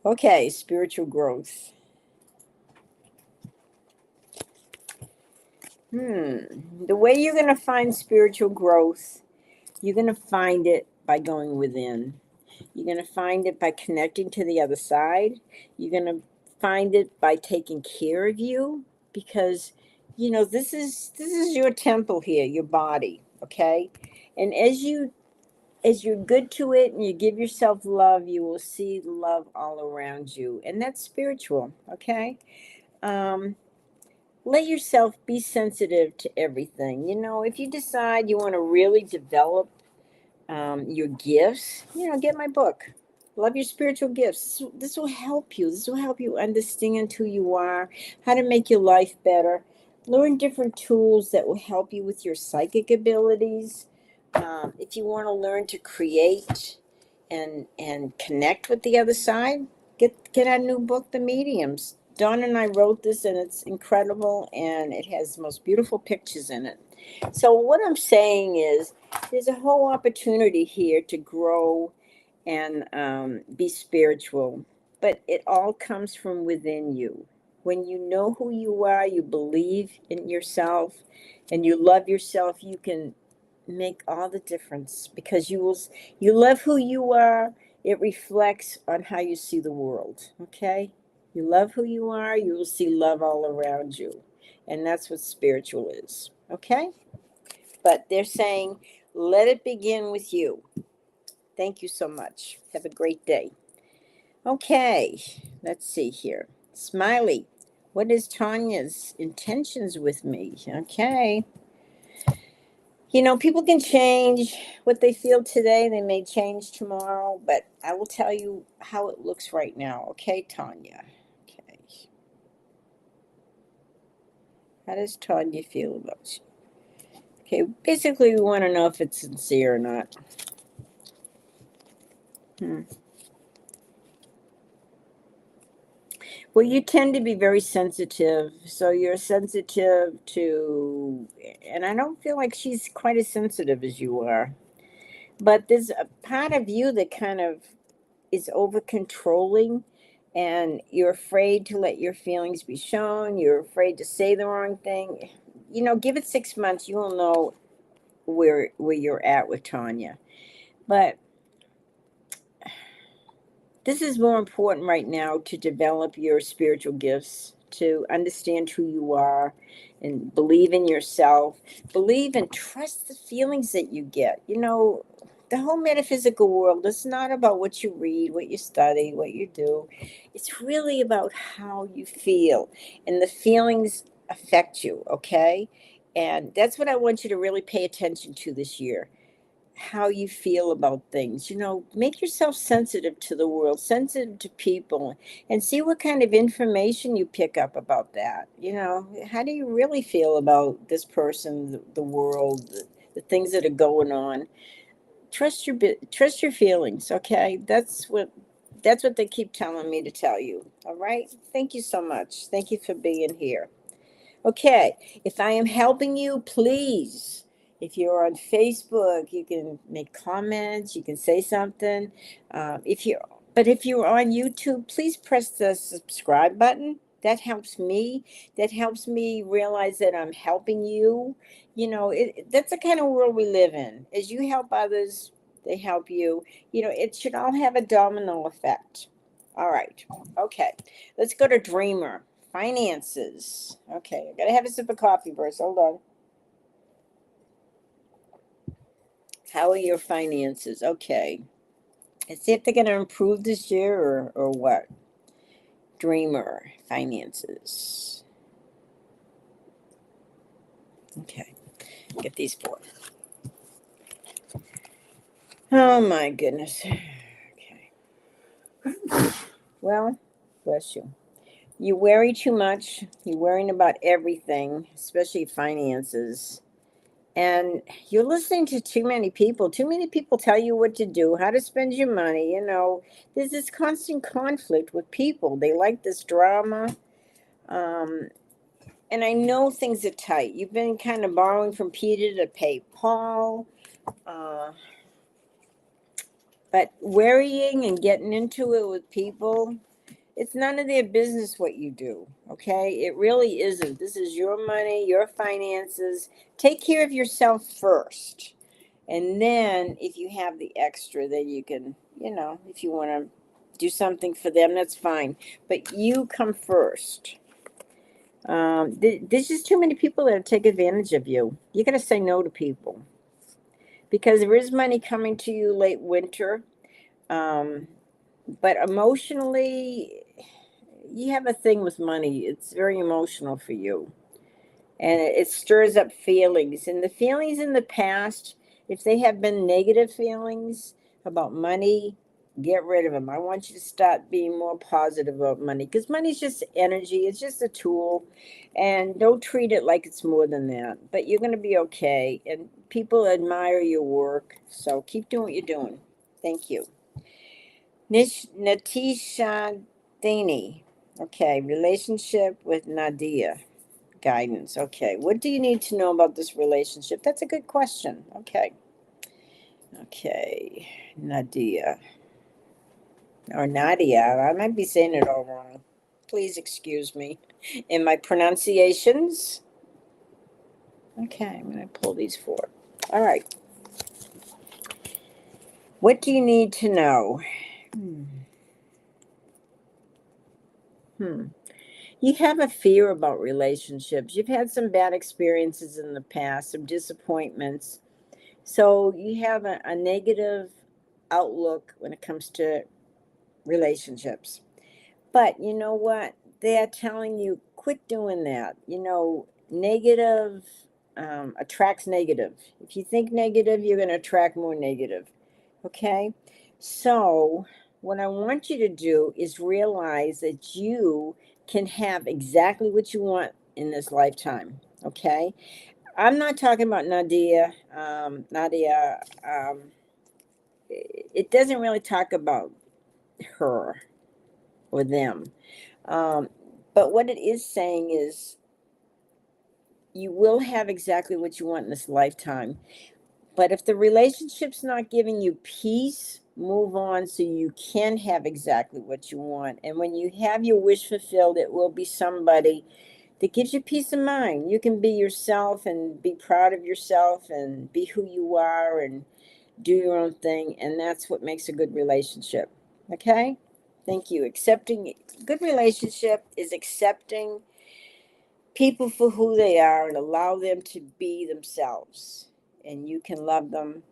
A: Okay, spiritual growth. The way you're going to find spiritual growth, you're going to find it by going within. You're going to find it by connecting to the other side. You're going to find it by taking care of you, because this is your temple here, your body, okay? And as you're good to it and you give yourself love, you will see love all around you, and that's spiritual, okay? Um, let yourself be sensitive to everything. If you decide you want to really develop your gifts, get my book. Love your spiritual gifts. This will help you. This will help you understand who you are, how to make your life better. Learn different tools that will help you with your psychic abilities. If you want to learn to create and connect with the other side, get our new book, The Mediums. Dawn and I wrote this, and it's incredible, and it has the most beautiful pictures in it. So what I'm saying is, there's a whole opportunity here to grow and be spiritual, but it all comes from within you. When you know who you are, you believe in yourself, and you love yourself, you can make all the difference, because you love who you are. It reflects on how you see the world. Okay, you love who you are, you will see love all around you, and that's what spiritual is. Okay, but they're saying let it begin with you. Thank you so much. Have a great day. Okay, let's see here. Smiley, what is Tanya's intentions with me? Okay. People can change what they feel today. They may change tomorrow, but I will tell you how it looks right now. Okay, Tanya? Okay. How does Tanya feel about you? Okay, basically, we want to know if it's sincere or not. Hmm. Well, you tend to be very sensitive. So you're sensitive to, and I don't feel like she's quite as sensitive as you are. But there's a part of you that kind of is over controlling, and you're afraid to let your feelings be shown. You're afraid to say the wrong thing. Give it 6 months, you will know where you're at with Tanya. But this is more important right now, to develop your spiritual gifts, to understand who you are, and believe in yourself. Believe and trust the feelings that you get. The whole metaphysical world is not about what you read, what you study, what you do. It's really about how you feel, and the feelings affect you, okay? And that's what I want you to really pay attention to this year, how you feel about things. Make yourself sensitive to the world, sensitive to people, and see what kind of information you pick up about that. How do you really feel about this person, the world, the things that are going on? Trust your feelings, okay? That's what they keep telling me to tell you. All right? Thank you so much. Thank you for being here. Okay, if I am helping you, please, if you're on Facebook, you can make comments, you can say something. If you're on YouTube, please press the subscribe button. That helps me. That helps me realize that I'm helping you. That's the kind of world we live in. As you help others, they help you. It should all have a domino effect. All right. Okay. Let's go to Dreamer. Finances. Okay, I gotta have a sip of coffee first. Hold on. How are your finances? Okay. Let's see if they're gonna improve this year or what. Dreamer finances. Okay, get these four. Oh my goodness. Okay. Well, bless you. You worry too much. You're worrying about everything, especially finances. And you're listening to too many people. Too many people tell you what to do, how to spend your money. There's this constant conflict with people. They like this drama. Um, and I know things are tight. You've been kind of borrowing from Peter to pay Paul. Uh, but worrying and getting into it with people, it's none of their business what you do. Okay? It really isn't. This is your money, your finances. Take care of yourself first. And then if you have the extra, then you can, if you want to do something for them, that's fine. But you come first. There's just too many people that take advantage of you. You got to say no to people, because there is money coming to you late winter. Um, but emotionally, you have a thing with money. It's very emotional for you, and it stirs up feelings. And the feelings in the past, if they have been negative feelings about money, get rid of them. I want you to start being more positive about money, because money's just energy. It's just a tool, and don't treat it like it's more than that. But you're going to be okay, and people admire your work. So keep doing what you're doing. Thank you. Natisha Dini. Okay, relationship with Nadia. Guidance. Okay. What do you need to know about this relationship? That's a good question. Okay. Okay. Nadia. Or Nadia. I might be saying it all wrong. Please excuse me in my pronunciations. Okay. I'm going to pull these four. All right. What do you need to know? Hmm. You have a fear about relationships. You've had some bad experiences in the past, some disappointments. So you have a negative outlook when it comes to relationships. But you know what? They're telling you, quit doing that. Negative attracts negative. If you think negative, you're going to attract more negative. Okay? So, what I want you to do is realize that you can have exactly what you want in this lifetime. Okay? I'm not talking about Nadia. It doesn't really talk about her or them. Um, but what it is saying is you will have exactly what you want in this lifetime. But if the relationship's not giving you peace, move on so you can have exactly what you want. And when you have your wish fulfilled, it will be somebody that gives you peace of mind. You can be yourself and be proud of yourself and be who you are and do your own thing. And that's what makes a good relationship. Okay? Thank you. Accepting good relationship is accepting people for who they are and allow them to be themselves. And you can love them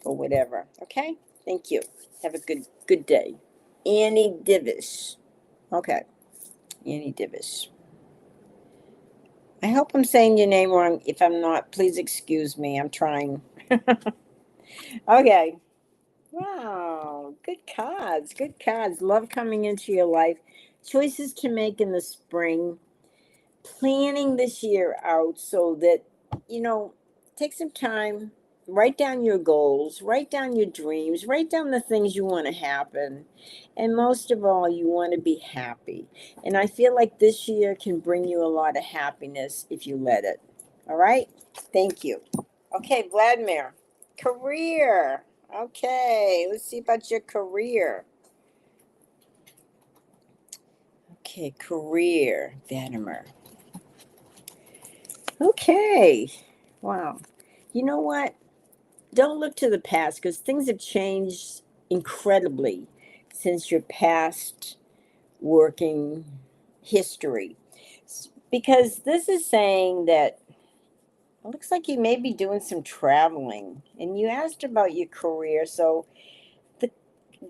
A: for whatever. Okay? Thank you. Have a good day. Annie Divish. Okay. Annie Divish. I hope I'm saying your name wrong. If I'm not, please excuse me. I'm trying. Okay. Wow. Good cards. Good cards. Love coming into your life. Choices to make in the spring. Planning this year out so that, take some time, write down your goals, write down your dreams, write down the things you want to happen. And most of all, you want to be happy. And I feel like this year can bring you a lot of happiness if you let it. All right? Thank you. Okay, Vladimir. Career. Okay, let's see about your career. Okay, career, Vladimir. Okay. Wow. You know what? Don't look to the past because things have changed incredibly since your past working history. Because this is saying that it looks like you may be doing some traveling. And you asked about your career. So the,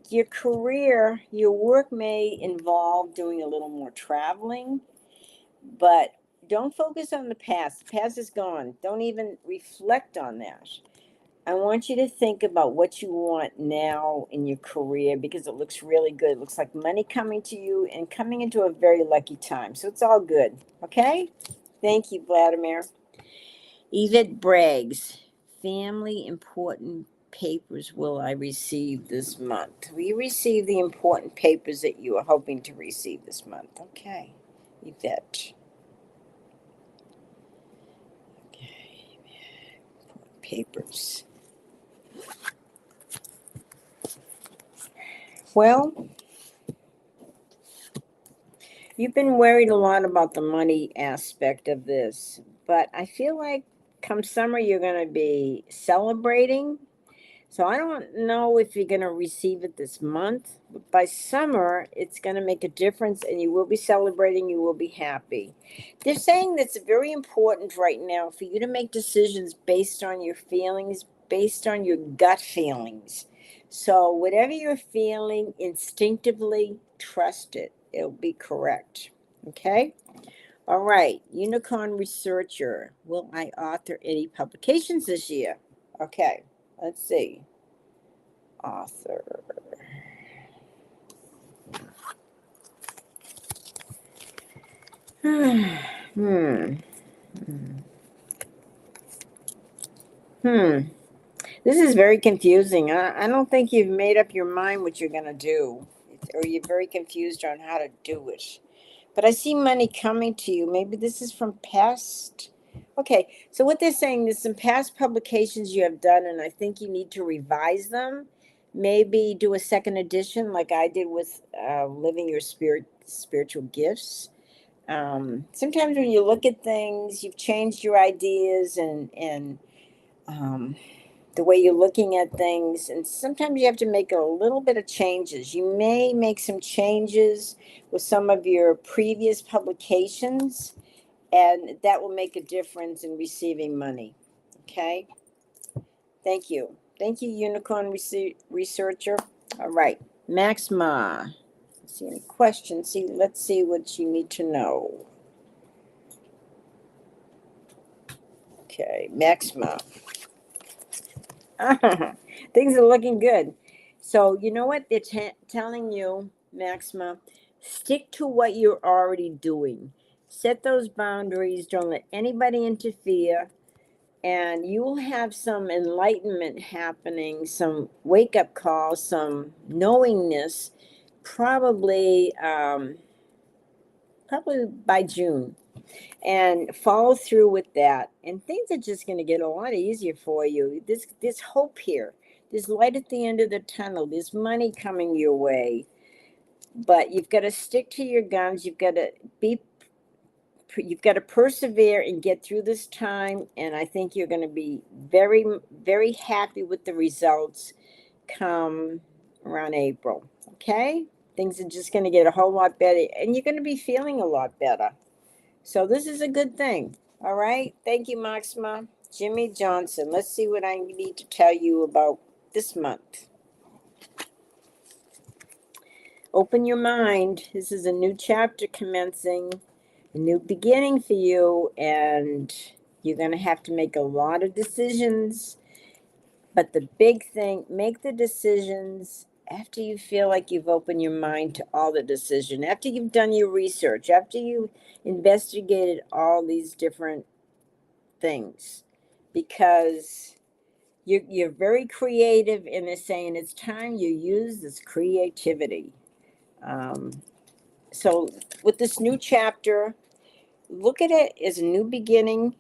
A: your career, your work may involve doing a little more traveling, but don't focus on the past. The past is gone. Don't even reflect on that. I want you to think about what you want now in your career because it looks really good. It looks like money coming to you and coming into a very lucky time. So it's all good. Okay? Thank you, Vladimir. Yvette Braggs. Family important papers will I receive this month? Will you receive the important papers that you are hoping to receive this month? Okay. Yvette. Okay. Papers. Well, you've been worried a lot about the money aspect of this, but I feel like come summer you're going to be celebrating. So I don't know if you're going to receive it this month, but by summer it's going to make a difference and you will be celebrating, you will be happy. They're saying that it's very important right now for you to make decisions based on your feelings, based on your gut feelings. So whatever you're feeling instinctively, trust it. It'll be correct. Okay? All right. Unicorn researcher. Will I author any publications this year? Okay. Let's see. Author. Hmm. Hmm. Hmm. This is very confusing. I don't think you've made up your mind what you're going to do, or you're very confused on how to do it. But I see money coming to you. Maybe this is from past. Okay, so what they're saying is some past publications you have done, and I think you need to revise them. Maybe do a second edition, like I did with Living Your Spiritual Gifts. Sometimes when you look at things, you've changed your ideas and the way you're looking at things, and sometimes you have to make a little bit of changes. You may make some changes with some of your previous publications, and that will make a difference in receiving money. Okay? Thank you. Thank you, Unicorn Researcher. All right. Maxima. See any questions? Let's see what you need to know. Okay, Maxima. Things are looking good. So you know what they're telling you, Maxima? Stick to what you're already doing. Set those boundaries. Don't let anybody interfere. And you will have some enlightenment happening, some wake-up calls, some knowingness, probably probably by June. And follow through with that, and things are just going to get a lot easier for you. There's hope here. There's light at the end of the tunnel. There's money coming your way, but you've got to stick to your guns. You've got to persevere and get through this time, and I think you're going to be very, very happy with the results come around April. Okay, things are just going to get a whole lot better, and you're going to be feeling a lot better. So this is a good thing. All right. Thank you, Maxima. Jimmy Johnson. Let's see what I need to tell you about this month. Open your mind. This is a new chapter commencing, a new beginning for you, and you're going to have to make a lot of decisions. But the big thing, make the decisions after you feel like you've opened your mind to all the decision, after you've done your research, after you investigated all these different things, because you're very creative, and they're saying it's time you use this creativity. So with this new chapter, look at it as a new beginning,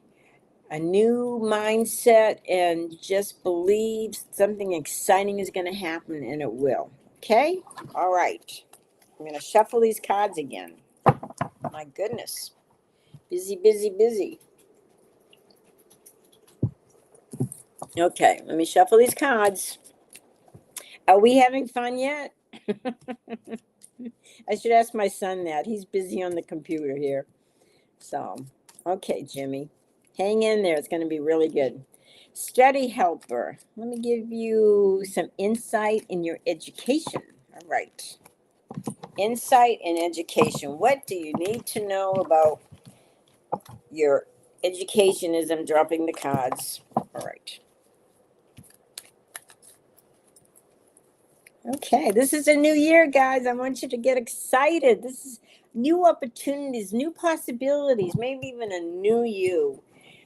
A: a new mindset, and just believe something exciting is going to happen, and it will. Okay? All right. I'm going to shuffle these cards again. My goodness. Busy, busy, busy. Okay, let me shuffle these cards. Are we having fun yet? I should ask my son that. He's busy on the computer here. So, okay, Jimmy. Hang in there. It's going to be really good. Study helper. Let me give you some insight in your education. All right. Insight in education. What do you need to know about your education as I'm dropping the cards? All right. Okay, this is a new year, guys. I want you to get excited. This is new opportunities, new possibilities, maybe even a new you.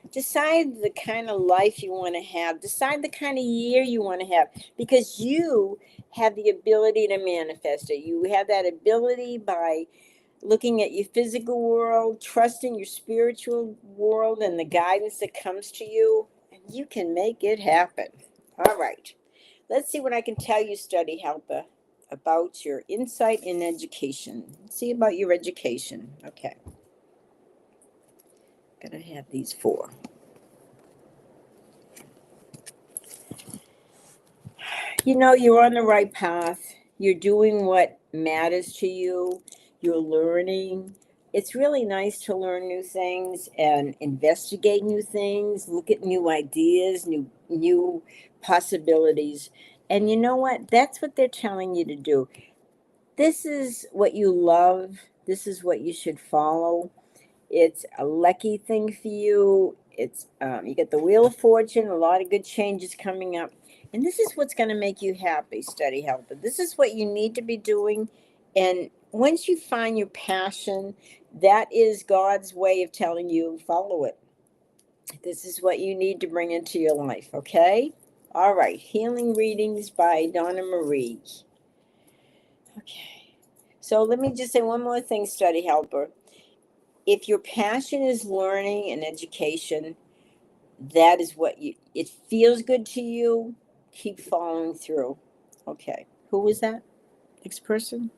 A: Decide the kind of life you want to have. Decide the kind of year you want to have, because you have the ability to manifest it. You have that ability by looking at your physical world, trusting your spiritual world and the guidance that comes to you, and you can make it happen. All right. Let's see what I can tell you, study helper, about your insight in education. Let's see about your education. Okay. Gotta have these four. You know, you're on the right path. You're doing what matters to you. You're learning. It's really nice to learn new things and investigate new things, look at new ideas, new possibilities. And you know what? That's what they're telling you to do. This is what you love. This is what you should follow. It's a lucky thing for you. It's you get the Wheel of Fortune, a lot of good changes coming up. And this is what's going to make you happy, study helper. This is what you need to be doing. And once you find your passion, that is God's way of telling you, follow it. This is what you need to bring into your life, okay? All right, healing readings by Donna Marie. Okay. So let me just say one more thing, study helper. If your passion is learning and education, that is what it feels good to you, keep following through. Okay. Who was that? Next person?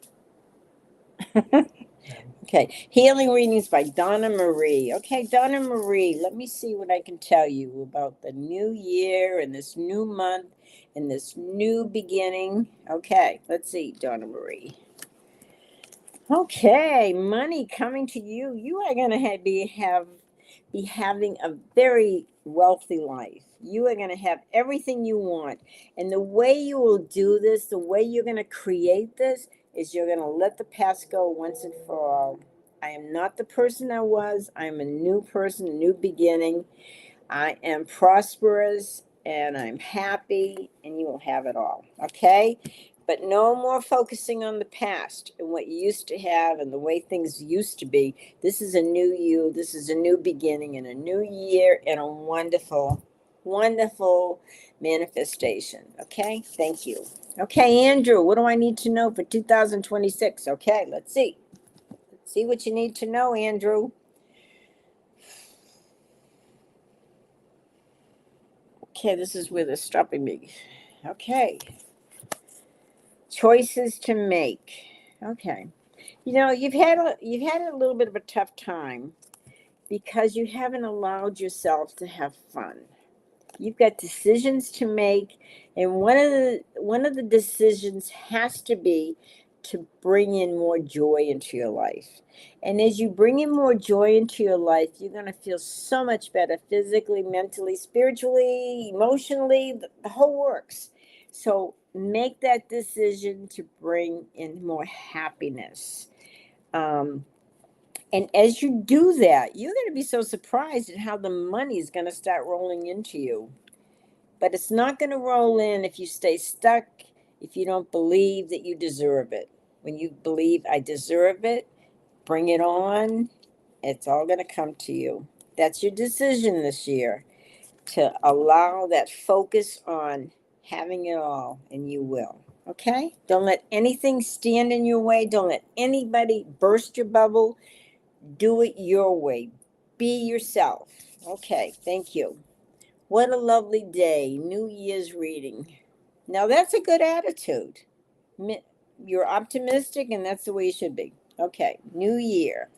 A: Okay. Healing readings by Donna Marie. Okay, Donna Marie, let me see what I can tell you about the new year and this new month and this new beginning. Okay, let's see, Donna Marie. Okay, money coming to you. You are going to be having a very wealthy life. You are going to have everything you want. And the way you will do this, the way you're going to create this, is you're going to let the past go once and for all. I am not the person I was. I'm a new person, a new beginning. I am prosperous and I'm happy, and you will have it all. Okay? But no more focusing on the past and what you used to have and the way things used to be. This is a new you. This is a new beginning and a new year and a wonderful, wonderful manifestation. Okay? Thank you. Okay, Andrew, what do I need to know for 2026? Okay, let's see. Let's see what you need to know, Andrew. Okay, this is where they're stopping me. Okay. Choices to make. Okay. You've had a little bit of a tough time because you haven't allowed yourself to have fun. You've got decisions to make, and one of the decisions has to be to bring in more joy into your life. And as you bring in more joy into your life, you're going to feel so much better physically, mentally, spiritually, emotionally, the whole works. So make that decision to bring in more happiness. Um, and as you do that, you're going to be so surprised at how the money is going to start rolling into you. But it's not going to roll in if you stay stuck, if you don't believe that you deserve it. When you believe I deserve it, bring it on. It's all going to come to you. That's your decision this year, to allow that focus on having it all, and you will. Okay? Don't let anything stand in your way. Don't let anybody burst your bubble. Do it your way. Be yourself. Okay, thank you. What a lovely day. New Year's reading. Now that's a good attitude. You're optimistic, and that's the way you should be. Okay, New Year.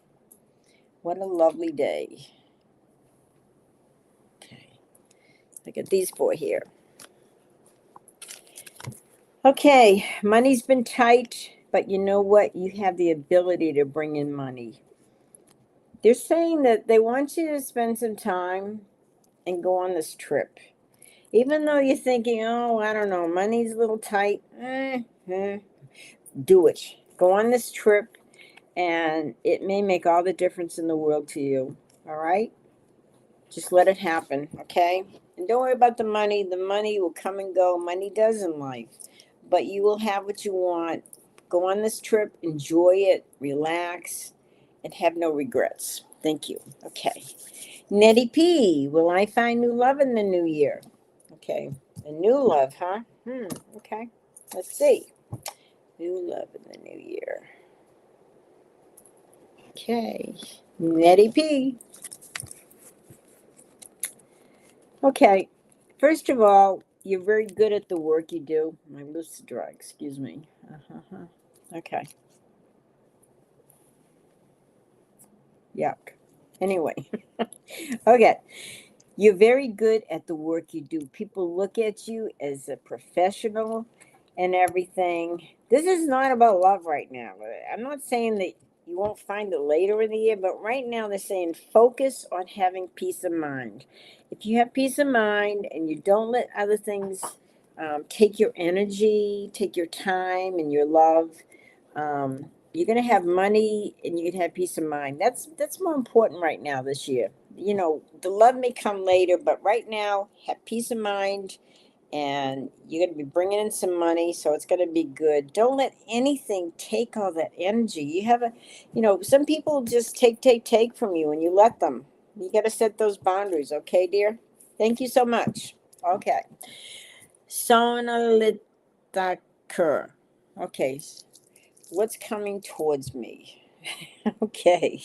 A: What a lovely day. Okay, look at these four here. Okay, money's been tight, but you know what? You have the ability to bring in money. They're saying that they want you to spend some time and go on this trip. Even though you're thinking, oh, I don't know, money's a little tight, do it. Go on this trip, and it may make all the difference in the world to you. All right? Just let it happen, okay? And don't worry about the money. The money will come and go. Money does in life. But you will have what you want. Go on this trip, enjoy it, relax, and have no regrets. Thank you. Okay. Nettie P, will I find new love in the new year? Okay. A new love, huh? Okay. Let's see. New love in the new year. Okay. Nettie P. Okay. First of all, you're very good at the work you do. My lips dry, excuse me. Okay. Yuck. Anyway. Okay. You're very good at the work you do. People look at you as a professional and everything. This is not about love right now. I'm not saying that you won't find it later in the year, but right now they're saying focus on having peace of mind. If you have peace of mind and you don't let other things take your energy, take your time and your love, you're going to have money and you can have peace of mind. That's more important right now this year. The love may come later, but right now have peace of mind, and you're going to be bringing in some money, so it's going to be good. Don't let anything take all that energy. Some people just take from you, and you let them. You got to set those boundaries, okay, dear? Thank you so much. Okay. Sonalitaka. Okay. What's coming towards me? Okay.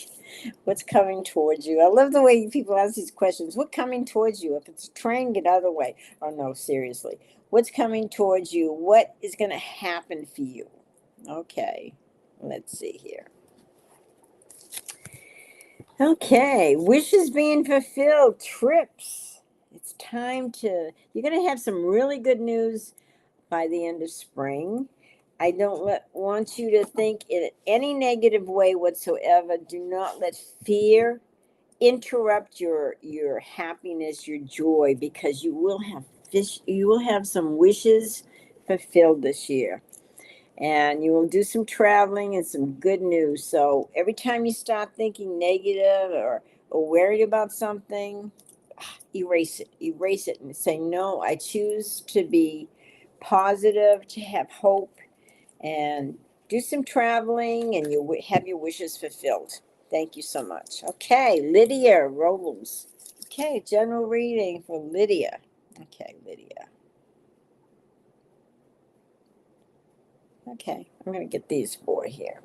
A: What's coming towards you? I love the way people ask these questions. What's coming towards you? If it's a train, get out of the way. Oh, no, seriously. What's coming towards you? What is going to happen for you? Okay. Let's see here. Okay. Wishes being fulfilled. Trips. It's time you're going to have some really good news by the end of spring. I don't want you to think in any negative way whatsoever. Do not let fear interrupt your happiness, your joy, because you will have some wishes fulfilled this year. And you will do some traveling and some good news. So every time you start thinking negative or worried about something, erase it and say, no, I choose to be positive, to have hope, and do some traveling, and you have your wishes fulfilled. Thank you so much. Okay, Lydia Robles. Okay, general reading for Lydia. Okay, Lydia. Okay, I'm going to get these four here.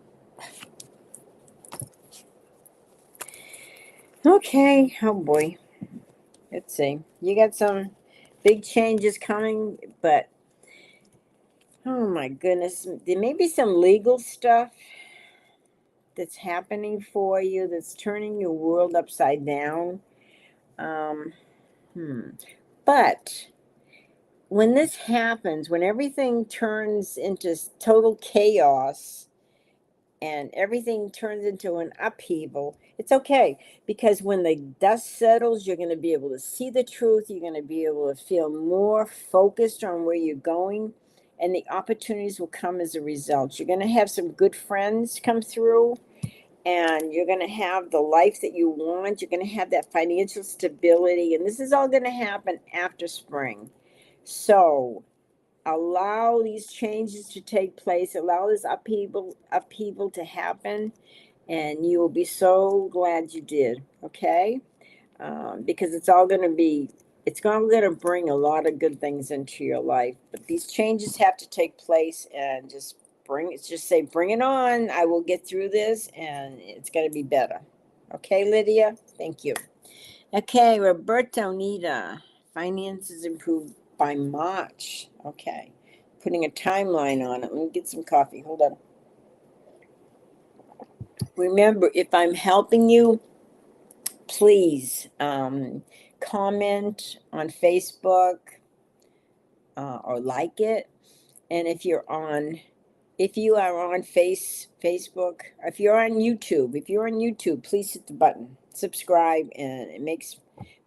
A: Okay, oh boy. Let's see. You got some big changes coming, but oh my goodness, there may be some legal stuff that's happening for you that's turning your world upside down. Um, But when this happens, when everything turns into total chaos and everything turns into an upheaval, it's okay, because when the dust settles, you're going to be able to see the truth. You're going to be able to feel more focused on where you're going, and the opportunities will come as a result. You're going to have some good friends come through, and you're going to have the life that you want. You're going to have that financial stability, and this is all going to happen after spring. So allow these changes to take place, allow this upheaval to happen, and you will be so glad you did. Okay, because it's all going to be, it's going to bring a lot of good things into your life. But these changes have to take place, and just say, bring it on. I will get through this, and it's going to be better. Okay, Lydia. Thank you. Okay, Roberto Nita. Finances improved by March. Okay. Putting a timeline on it. Let me get some coffee. Hold on. Remember, if I'm helping you, please comment on Facebook or like it. And if you are on Facebook, if you're on YouTube, please hit the button, subscribe, and it makes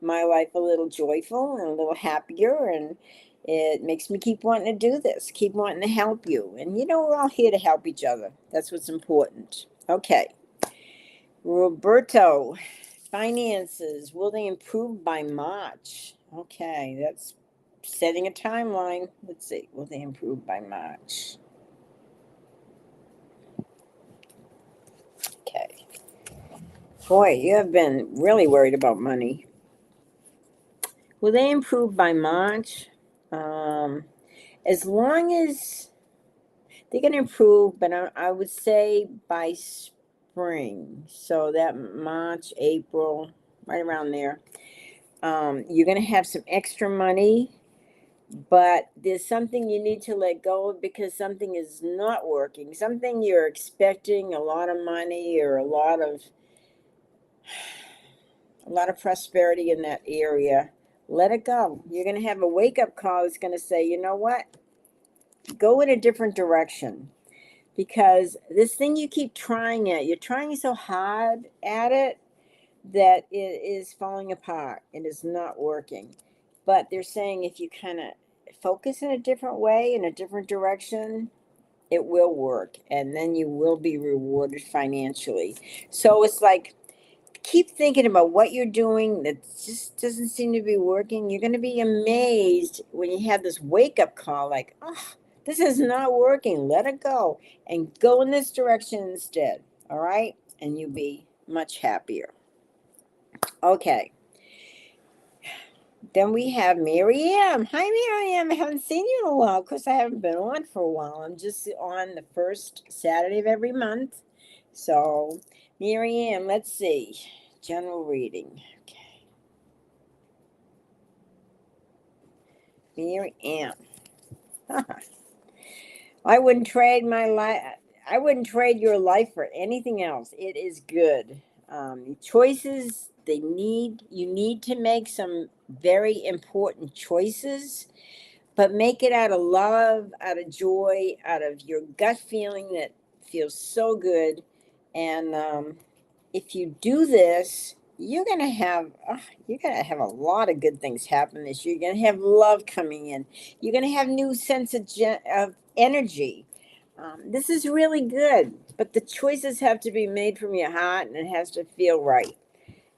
A: my life a little joyful and a little happier, and it makes me keep wanting to do this, keep wanting to help you. And we're all here to help each other. That's what's important. Okay. Roberto, finances, will they improve by March? Okay, that's setting a timeline. Let's see, will they improve by March? Okay. Boy, you have been really worried about money. Will they improve by March? As long as they're going to improve, but I would say by spring. So that March, April, right around there. You're going to have some extra money, but there's something you need to let go of because something is not working. Something you're expecting a lot of money or a lot of prosperity in that area. Let it go. You're going to have a wake-up call that's going to say, you know what? Go in a different direction. Because this thing you keep trying at, you're trying so hard at it that it is falling apart. It is not working. But they're saying if you kind of focus in a different way, in a different direction, it will work. And then you will be rewarded financially. So it's like, keep thinking about what you're doing that just doesn't seem to be working. You're going to be amazed when you have this wake-up call like, oh, this is not working. Let it go and go in this direction instead. All right? And you'll be much happier. Okay. Then we have Mary Ann. Hi, Mary Ann. I haven't seen you in a while because I haven't been on for a while. I'm just on the first Saturday of every month. So, Mary Ann, let's see. General reading. Okay. Mary Ann. I wouldn't trade my life. I wouldn't trade your life for anything else. It is good. Choices. You need to make some very important choices, but make it out of love, out of joy, out of your gut feeling that feels so good. And if you do this, you're gonna have a lot of good things happen this year. You're gonna have love coming in. You're gonna have new sense of energy. This is really good, but the choices have to be made from your heart, and it has to feel right.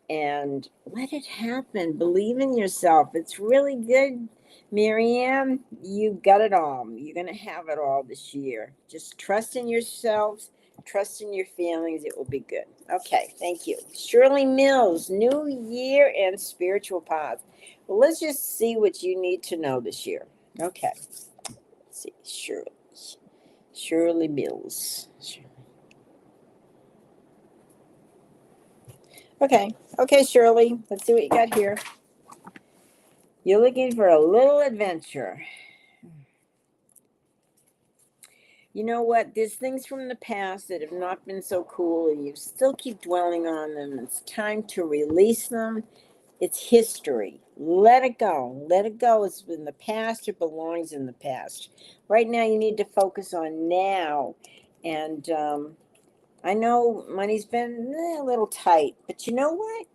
A: and let it happen. Believe in yourself. It's really good, Miriam. You got it all. You're going to have it all this year. Just trust in yourselves, trust in your feelings. It will be good. Okay, thank you. Shirley Mills, New Year and Spiritual Path. Well, let's just see what you need to know this year. Okay, let's see. Shirley Mills. Okay, Shirley. Let's see what you got here. You're looking for a little adventure. You know what? There's things from the past that have not been so cool, and you still keep dwelling on them. It's time to release them. It's history. Let it go. Let it go. It's in the past. It belongs in the past. Right now, you need to focus on now. And I know money's been a little tight, but you know what?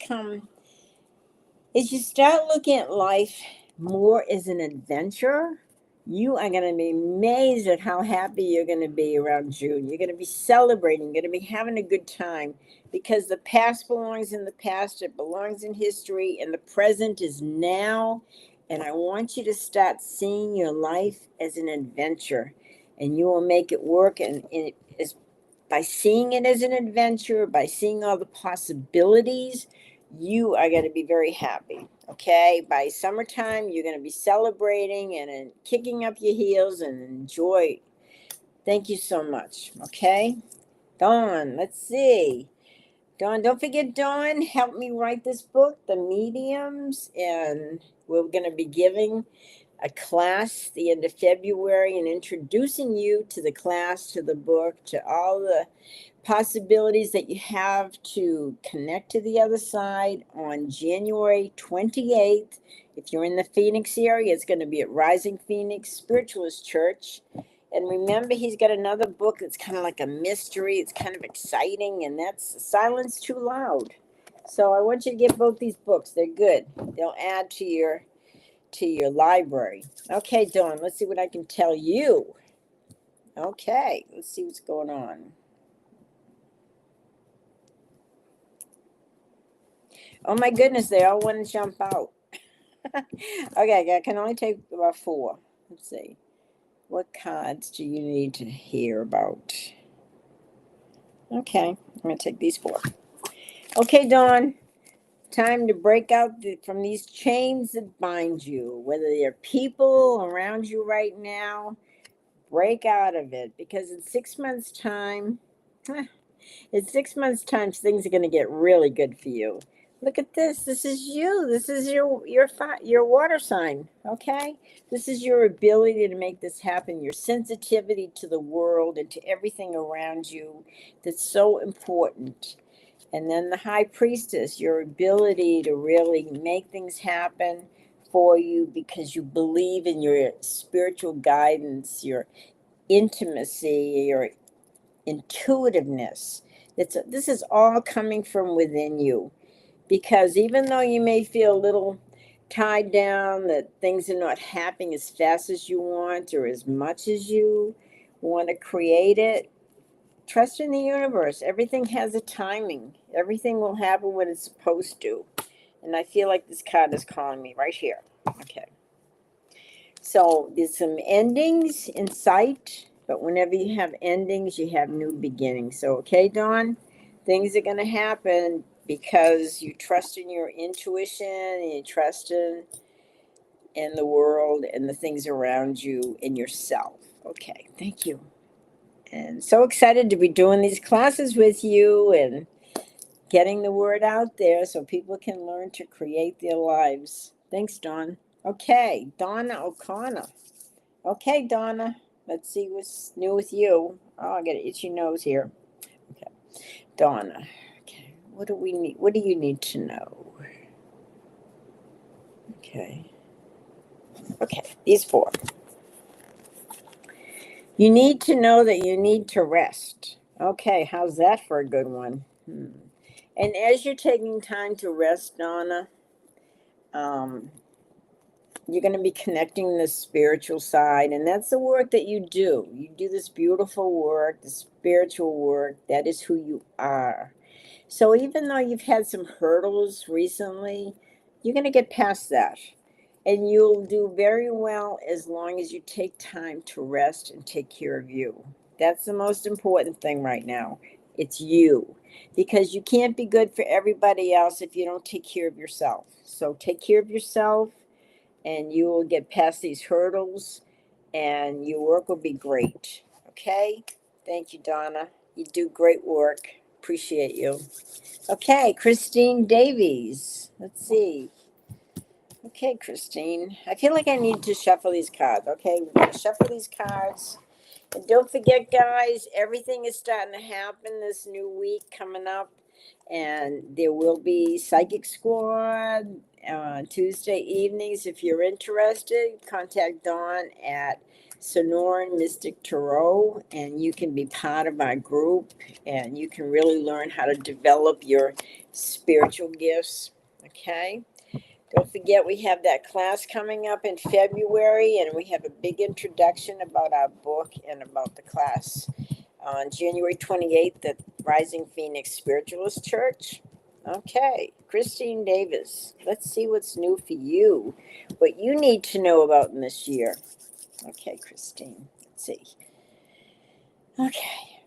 A: As you start looking at life more as an adventure, you are going to be amazed at how happy you're going to be around June. You're going to be celebrating. You're going to be having a good time because the past belongs in the past. It belongs in history, and the present is now. And I want you to start seeing your life as an adventure, and you will make it work. And it is by seeing it as an adventure, by seeing all the possibilities, you are going to be very happy. Okay, by summertime, you're going to be celebrating and kicking up your heels and enjoy. Thank you so much. Okay, Dawn, let's see. Dawn, don't forget, Dawn, help me write this book, The Mediums, and we're going to be giving a class the end of February and introducing you to the class, to the book, to all the possibilities that you have to connect to the other side on January 28th. If you're in the Phoenix area, it's going to be at Rising Phoenix Spiritualist Church. And remember, he's got another book that's kind of like a mystery. It's kind of exciting, and that's Silence Too Loud. So I want you to get both these books. They're good. They'll add to your library. Okay, Dawn, let's see what I can tell you. Okay, let's see what's going on. Oh my goodness, they all want to jump out. Okay, I can only take about 4. Let's see. What cards do you need to hear about? Okay, I'm going to take these 4. Okay, Dawn, time to break out from these chains that bind you. Whether they're people around you right now, break out of it, because in 6 months' time, things are going to get really good for you. Look at this. This is you. This is your water sign. Okay. This is your ability to make this happen. Your sensitivity to the world and to everything around you. That's so important. And then the high priestess, your ability to really make things happen for you because you believe in your spiritual guidance, your intimacy, your intuitiveness. This is all coming from within you, because even though you may feel a little tied down, that things are not happening as fast as you want or as much as you want to create it, trust in the universe. Everything has a timing. Everything will happen when it's supposed to. And I feel like this card is calling me right here. Okay. So there's some endings in sight, but whenever you have endings, you have new beginnings. So, okay, Dawn, things are going to happen because you trust in your intuition and you trust in the world and the things around you and yourself. Okay, thank you. And so excited to be doing these classes with you and getting the word out there so people can learn to create their lives. Thanks, Dawn. Okay, Donna O'Connor. Okay, Donna, let's see what's new with you. Oh, I got an itchy nose here. Okay, Donna. Okay, what do we need? What do you need to know? Okay, these 4. You need to know that you need to rest. Okay, how's that for a good one? And as you're taking time to rest, Donna, you're going to be connecting the spiritual side, and that's the work that you do. You do this beautiful work, the spiritual work. That is who you are. So even though you've had some hurdles recently, you're going to get past that. And you'll do very well as long as you take time to rest and take care of you. That's the most important thing right now. It's you. Because you can't be good for everybody else if you don't take care of yourself. So take care of yourself and you will get past these hurdles and your work will be great. Okay? Thank you, Donna. You do great work. Appreciate you. Okay, Christine Davies. Let's see. Okay, Christine. I feel like I need to shuffle these cards. Okay, we're going to shuffle these cards. And don't forget, guys, everything is starting to happen this new week coming up. And there will be Psychic Squad Tuesday evenings. If you're interested, contact Dawn at Sonoran Mystic Tarot, and you can be part of our group. And you can really learn how to develop your spiritual gifts. Okay? Don't forget, we have that class coming up in February, and we have a big introduction about our book and about the class on January 28th at Rising Phoenix Spiritualist Church. Okay, Christine Davis, let's see what's new for you, what you need to know about in this year. Okay, Christine, let's see. Okay.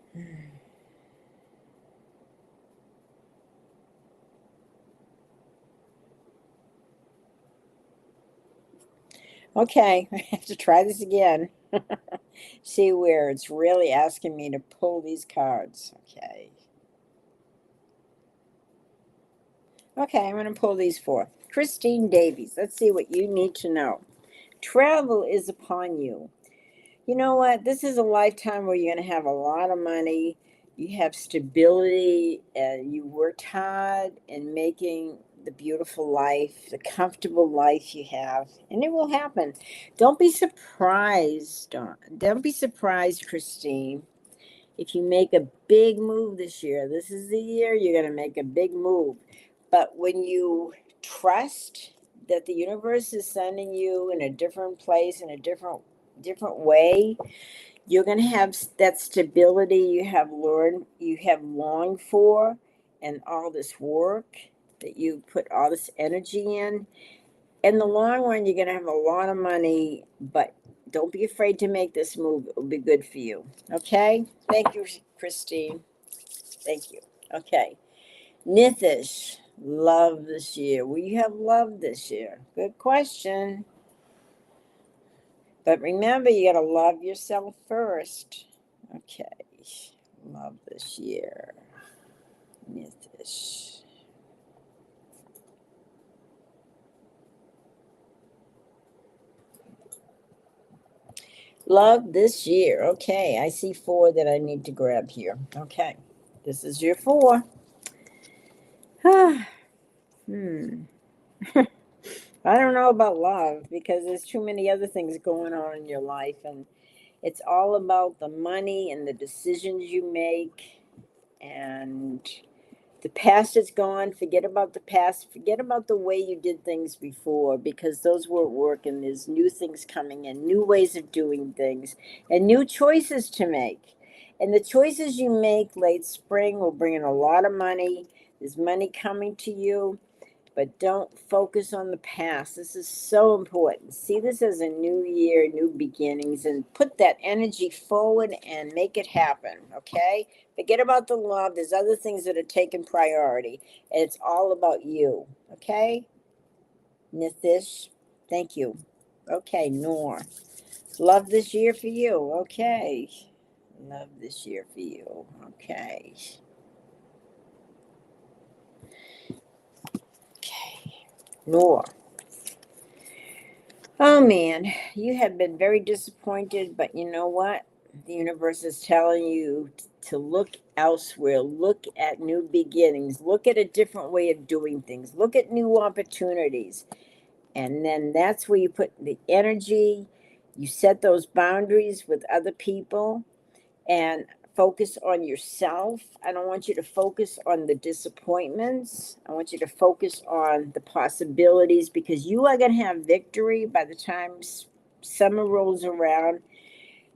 A: Okay, I have to try this again. See where it's really asking me to pull these cards. Okay. Okay, I'm going to pull these four. Christine Davies, let's see what you need to know. Travel is upon you. You know what? This is a lifetime where you're going to have a lot of money. You have stability, and you worked hard in making the beautiful life, the comfortable life you have, and it will happen. Don't be surprised. Don't be surprised, Christine, if you make a big move this year. This is the year you're going to make a big move. But when you trust that the universe is sending you in a different place, in a different way, you're going to have that stability you have longed for, and all this work that you put all this energy in the long run. You're going to have a lot of money, but don't be afraid to make this move. It will be good for you. Okay? Thank you, Christine. Thank you. Okay. Nithish, love this year. Will you have love this year? Good question. But remember, you got to love yourself first. Okay. Love this year. Nithish. Love this year. Okay. I see four that I need to grab here. Okay. This is your four. Hmm. I don't know about love because there's too many other things going on in your life, and it's all about the money and the decisions you make. And the past is gone. Forget about the past. Forget about the way you did things before, because those weren't working. There's new things coming in, new ways of doing things, and new choices to make. And the choices you make late spring will bring in a lot of money. There's money coming to you, but don't focus on the past. This is so important. See this as a new year, new beginnings, and put that energy forward and make it happen, okay? Forget about the love. There's other things that are taking priority, and it's all about you, okay? Nithish, thank you. Okay, Nor. Love this year for you, okay. Love this year for you, okay. Okay, Nor. Oh man, you have been very disappointed, but you know what? The universe is telling you to look elsewhere, look at new beginnings, look at a different way of doing things, look at new opportunities. And then that's where you put the energy, you set those boundaries with other people, and focus on yourself. I don't want you to focus on the disappointments. I want you to focus on the possibilities, because you are going to have victory by the time summer rolls around.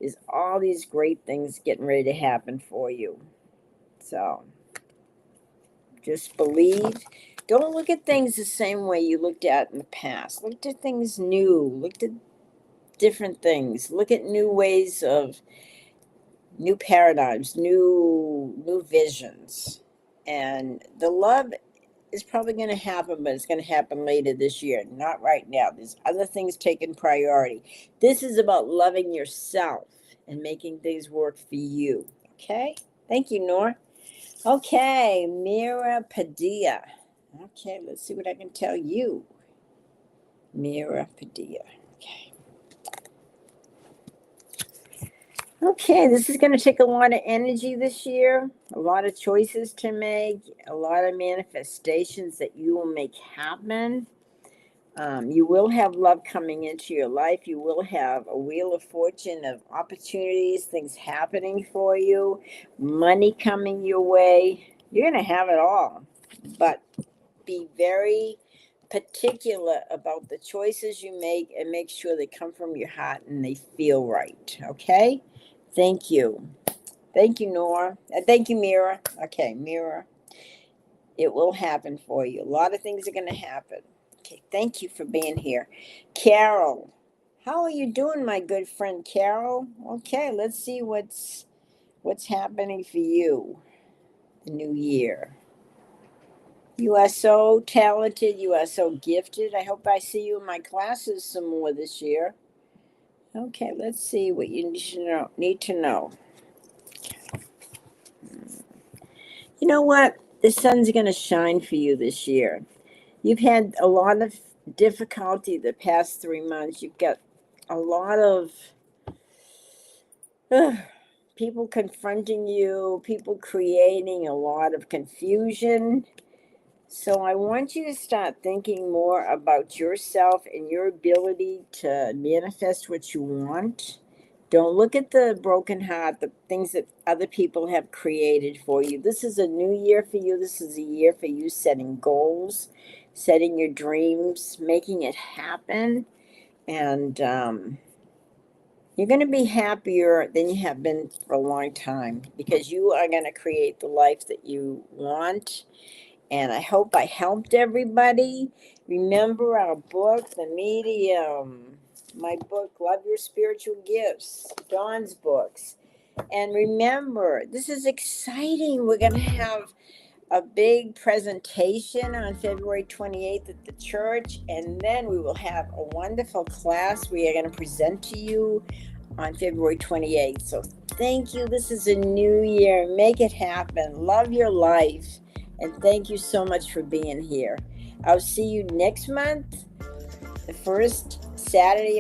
A: Is all these great things getting ready to happen for you. So Just believe. Don't look at things the same way you looked at in the past. Look at things new. Look at different things. Look at new ways of new paradigms, new visions. And the love is probably going to happen, but it's going to happen later this year, not right now. There's other things taking priority. This is about loving yourself and making things work for you. Okay? Thank you, Nora. Okay, Mira Padilla. Okay, let's see what I can tell you. Mira Padilla. Okay. Okay, this is going to take a lot of energy this year, a lot of choices to make, a lot of manifestations that you will make happen. You will have love coming into your life. You will have a wheel of fortune of opportunities, things happening for you, money coming your way. You're going to have it all, but be very particular about the choices you make and make sure they come from your heart and they feel right. Okay? Thank you. Thank you, Nora. Thank you, Mira. Okay, Mira. It will happen for you. A lot of things are going to happen. Okay, thank you for being here. Carol, how are you doing, my good friend Carol? Okay, let's see what's happening for you the new year. You are so talented. You are so gifted. I hope I see you in my classes some more this year. Okay, let's see what you need to know. You know what? The sun's going to shine for you this year. You've had a lot of difficulty the past 3 months. You've got a lot of people confronting you, people creating a lot of confusion. So I want you to start thinking more about yourself and your ability to manifest what you want. Don't look at the broken heart, the things that other people have created for you. This is a new year for you. This is a year for you setting goals, setting your dreams, making it happen. And you're going to be happier than you have been for a long time because you are going to create the life that you want. And I hope I helped everybody. Remember our book, The Medium, my book, Love Your Spiritual Gifts, Dawn's books. And remember, this is exciting. We're going to have a big presentation on February 28th at the church. And then we will have a wonderful class we are going to present to you on February 28th. So thank you. This is a new year. Make it happen. Love your life. And thank you so much for being here. I'll see you next month, the first Saturday